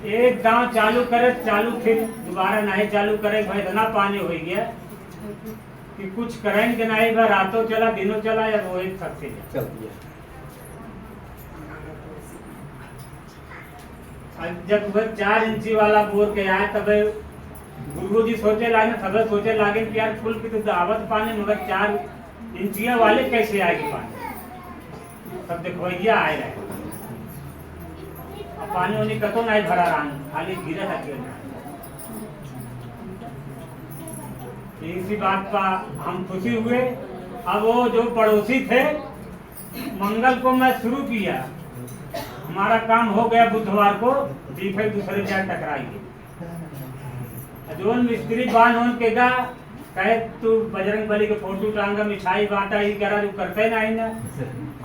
एक दांव चालू करे चालू फिर दोबारा नहीं चालू करे भाई इतना पानी हो गया कि कुछ करेंगे नहीं भाई, रातों चला दिनों चला या वो एक सकते चलती है। जब वह 4 इंची वाला बोर के आए तब गुरु जी सोचे लागे, सब सोचे लागे कि यार फुल की तो दावत पानी मगर 4 इंचिया वाले कैसे आएगी पानी। सब देखो ये आए रहे, अब पानी उन्हें कतो नहीं भरा रहा, खाली गिरा था। इसी बात का हम खुशी हुए। अब वो जो पड़ोसी थे मंगल को मैं शुरू किया, हमारा काम हो गया बुधवार को फिर दूसरे चार टकराएंगे। जो मिस्त्री बान होन के गा कहे तू बजरंग बली के फोटो टांगा मिठाई बांटा ही करा जो करते नहीं ना।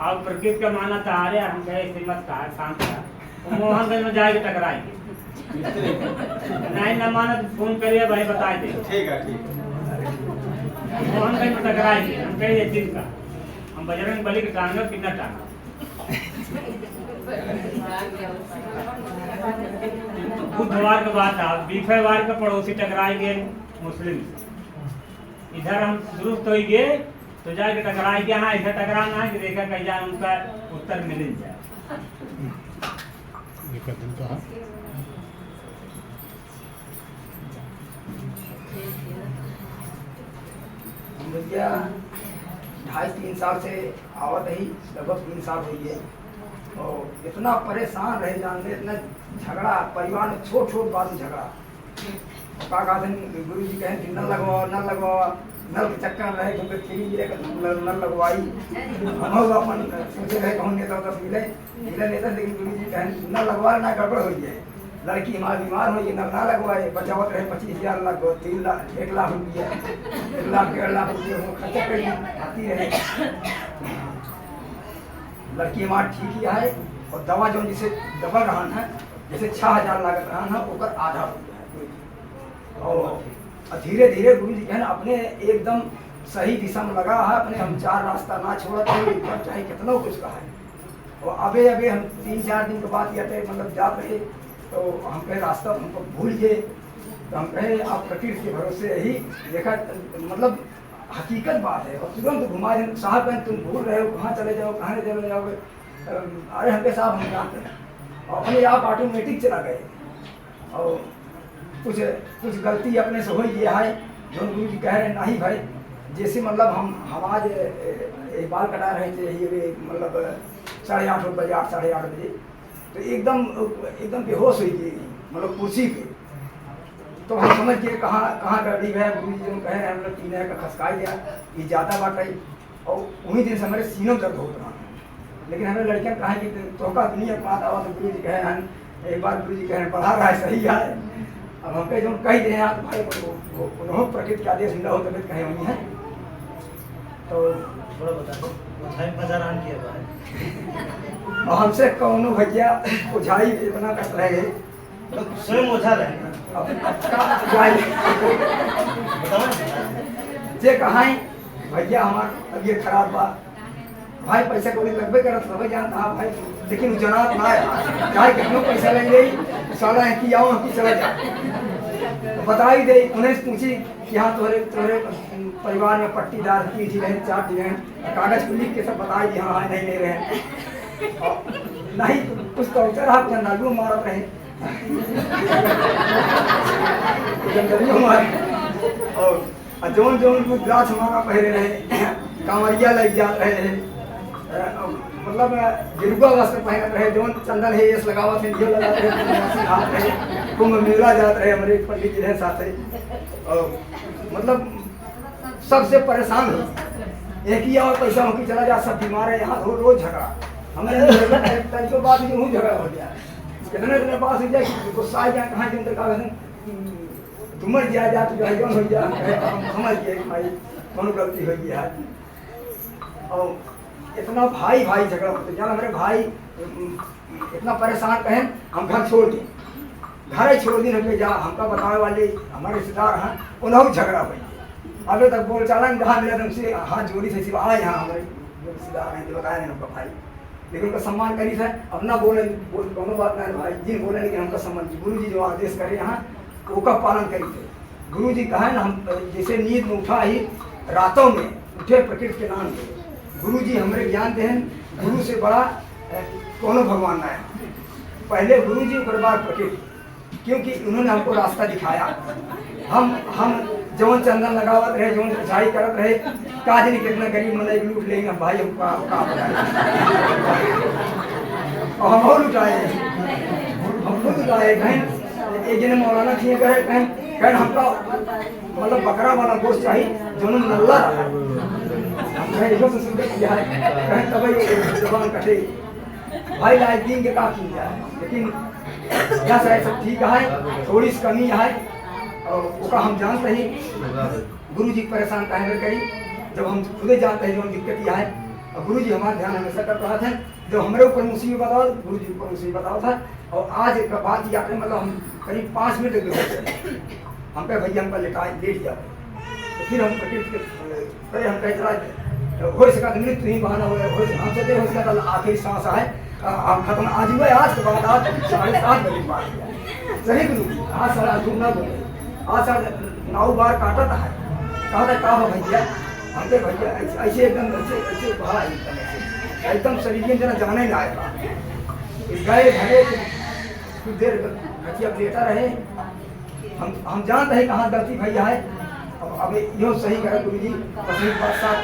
और प्रकृति का माना था आ रहा हम कहे ऐसे मत कहा शांत था मोहनगंज में जाके टकराएंगे। नहीं ना माना तो फोन करिए भाई बता दे ठीक है मोहनगंज में टकराएंगे। हम कहे दिन का हम बजरंग बली के टांगा कितना टांगा। बुधवार के बाद था बीफेवार के पड़ोसी टकराए गए मुस्लिम। इधर हम दुरुस्त हो गए तो जाके टकराए गया। हाँ इधर टकराना है कि देखा कहीं जाए उनका उत्तर मिल जाए। भैया 2.5-3 साल से आवत ही लगभग 3 साल हुई है और इतना परेशान रहे जानते, इतना झगड़ा परिवार में छोट छोट बात में झगड़ा का गुरु जी कहें कि नल लगवाओ नल के चक्कर में रहे क्योंकि फ्री नल लगवाई हम अपन सोचे रहे कहूँ नेता तो मिले नेता, लेकिन गुरु जी कहें नल लगवा ना गड़बड़ हो जाए, लड़की हमारी बीमार हो नल ना लगवाए, बचावत रहे 25,000 लाख 3 लाख 1 लाख रुपया 1 लाख 1.5 लाख रुपये खर्चा कर आती रहे। लड़की हमारी ठीक ही है और दवा जो जिसे डबल रहा है जैसे 6,000 लागत रहा है ओकर आधा हो गया। और धीरे धीरे गुरु जी कहना अपने एकदम सही दिशा में लगा है, अपने हम 4 रास्ता ना छोड़ा चाहे कितना कुछ का है। और अबे हम 3-4 दिन के बाद या मतलब जा रहे तो हम कहे रास्ता हमको भूल गए, तो हम कहे आप प्रकृति के भरोसे ही देखा, मतलब हकीकत बात है। और तुरंत घुमा दें साहब कहें तुम भूल रहे हो, कहाँ चले जाओ, कहाँ चले जाओगे, अरे हमके साहब हम जानते हैं। और अपने आप ऑटोमेटिक चला गए और कुछ गलती अपने से हो गया है जो गुरु जी कह रहे हैं नहीं भाई, जैसे मतलब हम आज एक बाल कटा रहे थे ये मतलब 8:30 बजे 8-8:30 बजे, तो एकदम बेहोश हुई थी मतलब कुर्सी पे। तो हम समझ के कहाँ गरीब है, गुरु जी जो कह रहे हैं मतलब 3 का खसकाई गया ये ज़्यादा बात है। और वहीं दिन से हमारे सीनों दर्द हो रहा है, लेकिन हमें लड़कियाँ कहा कि तोहका दुनिया बात आवा, तो गुरु जी कहे हैं एक बार गुरु जी कह रहे हैं पढ़ा रहा है सही है। अब हम कहे जो कह दे आप भाई वो प्रकृति का आदेश मिला हो तबियत कहे वही है। तो थोड़ा बता दो बाजार आन किया और हमसे कौनो भैया ओझाई इतना कर रहे हैं मतलब स्वयं ओझा रहे जे कहा भैया हमार तबियत खराब बा भाई, पैसा कोई लगभग करत सब जानता हाँ भाई, लेकिन जनात ना है चाहे कितना पैसा लेंगे साला है कि आओ कि चला जा, तो बता ही दे। उन्हें पूछी कि हाँ तोरे परिवार में पट्टीदार की रहे 4 रहे, कागज को लिख के सब बता दी हाँ नहीं रहे नहीं कुछ तो उतर आप नालू मारत रहे और जोन गाछ मारा पहरे रहे, कांवरिया लग जा रहे हैं, मतलब गिरुआ वस्त्र पहनत रहे, जोन चंदन है ये लगावा थे ये लगाते रहे, कुंभ मेला जाते रहे हमारे पंडित जी रहे साथ और मतलब सबसे परेशान हो एक ही और पैसा हो कि चला जा, सब बीमार है यहाँ रोज झगड़ा हमें तो बात यूँ झगड़ा हो गया कितने पास हो जाए गुस्सा आ जाए कहाँ जन तुमर दिया जा तो जो हो जा समझ गए भाई कौन गलती हो गया है। और इतना भाई झगड़ा होते जान हमारे भाई इतना परेशान कहें हम घर छोड़ दी घर छोड़ दी हमें जा हमका बताने वाले हमारे रिश्तेदार हैं उन्होंने झगड़ा हुई अभी तक बोल चालन कहाँ मिला तुमसे हाथ जोड़ी से सिर्फ आए यहाँ हमारे रिश्तेदार हैं जो बताया नहीं उनका भाई, लेकिन उनका सम्मान करी है अब ना बोले दोनों बात नहीं भाई जिन बोले लेकिन हमका सम्मान गुरु जी जो आदेश करे यहाँ उसका पालन करी थे। गुरु जी कहा ना हम जैसे नींद में उठा ही रातों में उठे प्रकृति के नाम पे, गुरु जी हमारे ज्ञान दे गुरु से बड़ा कोनो भगवान ना है। पहले गुरु जी के बाद प्रकृति, क्योंकि उन्होंने हमको रास्ता दिखाया। हम जौन चंदन लगावत रहे जौन सिंचाई करत रहे काज नहीं कितना गरीब मन लूट लेंगे भाई हम और लुटाए हम खुद लुटाए कहें एक जने मौलाना थी कहें हमका मतलब बकरा वाला गोश्त चाहिए जो नल्ला रहा कहें तब जबान कटे भाई लाइक दिन के का की जाए, लेकिन यहाँ से सब ठीक है थोड़ी सी कमी है और उसका हम जानते ही गुरु जी परेशान कहें करी जब हम खुदे जानते हैं जो दिक्कत यह है। और गुरु जी हमारा ध्यान हमेशा कर रहा था जो हमारे ऊपर मुसीबत बताओ गुरु जी ऊपर मुसीबत बताओ था। और आज एक बात या मतलब हम करीब 5 मिनट हम कहे भैया हमका लेट जाओ, तो फिर हम कहे हम कहे चला हो सका मृत्यु ही बहाना हो हम सोचे हो सका आखिरी सांस है हम खत्म आज हुआ आज के बाद आज 7:30 बजे बात सही गुरु जी आज 8:30 ना बोले आज 9 बार काटा था कहा था कहा भैया हमके भैया ऐसे एकदम ऐसे बहा एकदम शरीर जना जाने ना आएगा गए घरे कुछ देर खचिया लेटा रहे हम जानते हैं कहाँ गलती भैया है। अब यो सही करे गुरु जी अपनी बात साथ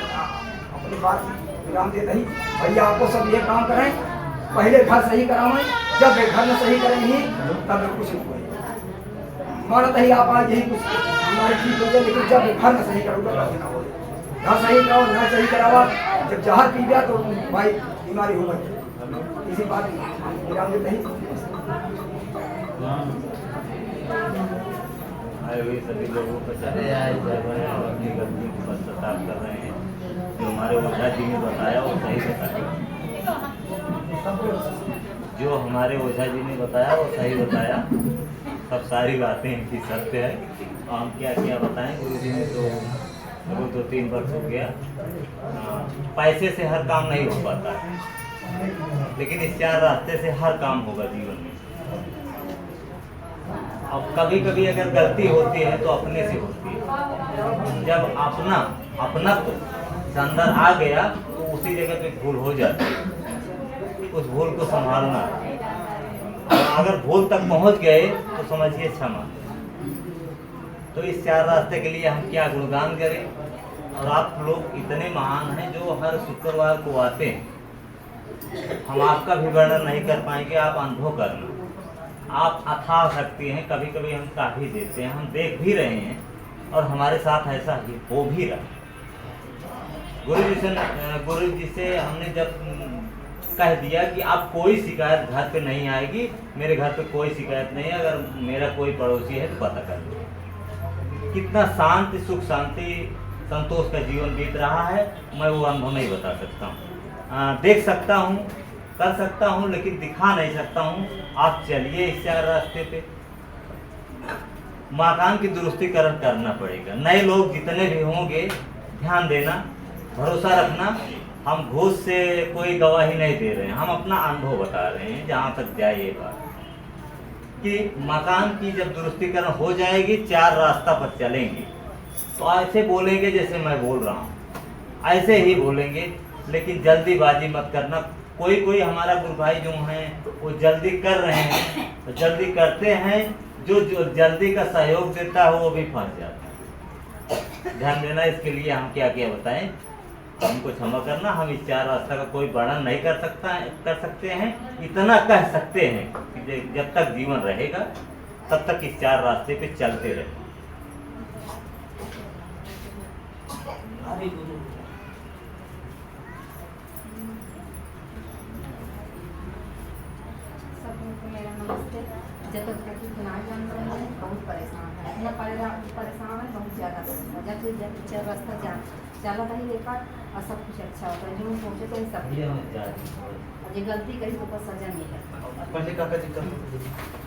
अपनी बात विराम देते ही भैया आपको सब ये काम करें पहले घर सही करावें जब घर में सही करेंगे तब कुछ नहीं हमारा तो ही आप आज यही कुछ हमारी ठीक हो जाए, लेकिन जब घर में सही करोगे तब ना हो, ना सही करो ना सही करावा, जब जहर पी गया तो भाई बीमारी हो गई। इसी बात मेरा नहीं आए हुए सभी लोगों को चले आए और अपनी गलती को पश्चाताप कर रहे हैं। जो हमारे ओझा जी ने बताया वो सही बताया, जो हमारे ओझा जी ने बताया वो सही बताया, सब सारी बातें इनकी सत्य है। और हम क्या क्या बताएं, गुरु जी ने तो वो 2-3 वर्ष हो गया। पैसे से हर काम नहीं हो पाता है, लेकिन इस 4 रास्ते से हर काम होगा जीवन में। अब कभी कभी अगर गलती होती है तो अपने से होती है। जब अपना तो अंदर आ गया तो उसी जगह पे भूल हो जाती है, उस भूल को संभालना। और अगर भूल तक पहुंच गए तो समझिए क्षमा। तो इस 4 रास्ते के लिए हम क्या गुणगान करें। और आप लोग इतने महान हैं जो हर शुक्रवार को आते हैं। हम आपका भी वर्णन नहीं कर पाएंगे, आप अनुभव करना। आप अथाह शक्ति हैं, कभी कभी हम काफी देते हैं, हम देख भी रहे हैं और हमारे साथ ऐसा ही हो भी रहा। गुरु जी से हमने जब कह दिया कि अब कोई शिकायत घर पे नहीं आएगी, मेरे घर पे कोई शिकायत नहीं है, अगर मेरा कोई पड़ोसी है तो पता कर लो। कितना शांति, सुख शांति, संतोष का जीवन बीत रहा है, मैं वो अनुभव नहीं बता सकता हूँ। देख सकता हूँ, कर सकता हूँ, लेकिन दिखा नहीं सकता हूँ। आप चलिए इस 4 रास्ते पे। मकान की दुरुस्तीकरण करना पड़ेगा। नए लोग जितने भी होंगे, ध्यान देना, भरोसा रखना। हम घूस से कोई गवाही नहीं दे रहे हैं, हम अपना अनुभव बता रहे हैं। जहाँ तक जाए ये बात कि मकान की जब दुरुस्तीकरण हो जाएगी, 4 रास्ता पर चलेंगे तो ऐसे बोलेंगे जैसे मैं बोल रहा हूँ, ऐसे ही बोलेंगे, लेकिन जल्दीबाजी मत करना। कोई हमारा गुरु भाई जो हैं वो जल्दी कर रहे हैं, तो जल्दी करते हैं। जो जल्दी का सहयोग देता है वो भी फंस जाता है। ध्यान देना। इसके लिए हम क्या क्या बताएं, हमको क्षमा करना। हम इस 4 रास्ता का कोई वर्णन नहीं कर सकते हैं। इतना कह सकते हैं कि जब तक जीवन रहेगा तब तक इस 4 रास्ते पे चलते रहे। मेरा नमस्ते। जब तक ना जान रहे हैं, बहुत परेशान है, इतना परेशान है, बहुत ज़्यादा परेशान। जब रास्ता चला था ही लेकर और सब कुछ अच्छा होता है, जो हम सोचे तो सब और ये गलती करी तो बस सजा नहीं है। पहले का दिक्कत,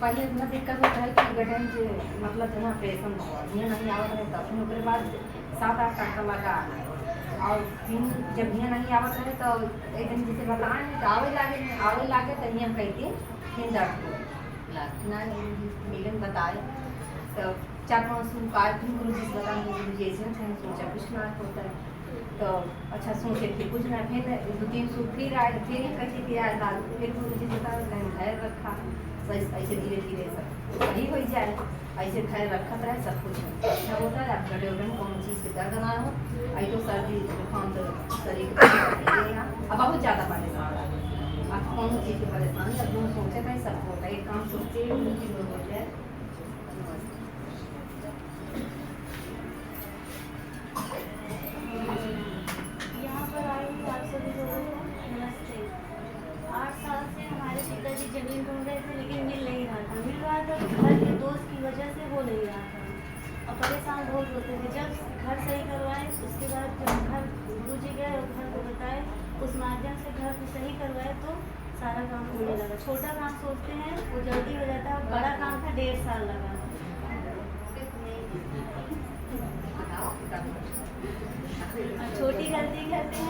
पहले इतना दिक्कत होता है कि गठन से मतलब जहाँ ऑपरेशन ये नहीं आवत रहे, तब उसके बाद 7-8 टका लगा और फिर जब यहाँ नहीं आवत रहे तो एक दिन जैसे बताएं तो आवे लागे तो यहाँ कहते फिर दर्द ना मैडम बताए तो 4-5 दिन बाद फिर गुरु जी से बताएंगे, गुरु जी ऐसे हम सोचा कुछ ना होता है। तो अच्छा सोचे फिर कुछ ना, फिर 2-3 सौ फिर आए, फिर कैसे किया दाल, फिर गुरु जी बताया कहीं खैर रखा, ऐसे धीरे धीरे सब सही हो जाए। ऐसे खैर रखा रहे, सब कुछ अच्छा होता है। आप गड़े उड़े कौन चीज़ से दर्द ना हो, आई तो सर्दी जुकाम तो शरीर अब बहुत ज़्यादा परेशान है। आप कौन चीज़ की परेशानी, अब जो सोचे था सब होता है, एक काम सोचते ही हो जाए। यहाँ पर आए हुए आप सभी लोगों को नमस्ते। 8 साल से हमारे पिताजी जमीन ढूंढ रहे थे, लेकिन मिल नहीं रहा था तो घर के दोस्त की वजह से हो नहीं रहा था और परेशान बहुत होते थे। जब घर सही करवाए, उसके बाद जब घर गुरु जी गए और घर को बताए, उस माध्यम से घर को सही करवाए तो सारा काम होने लगा। छोटा काम सोचते हैं वो जल्दी हो जाता है, बड़ा काम था 1.5 साल लगा। छोटी गलती करते हैं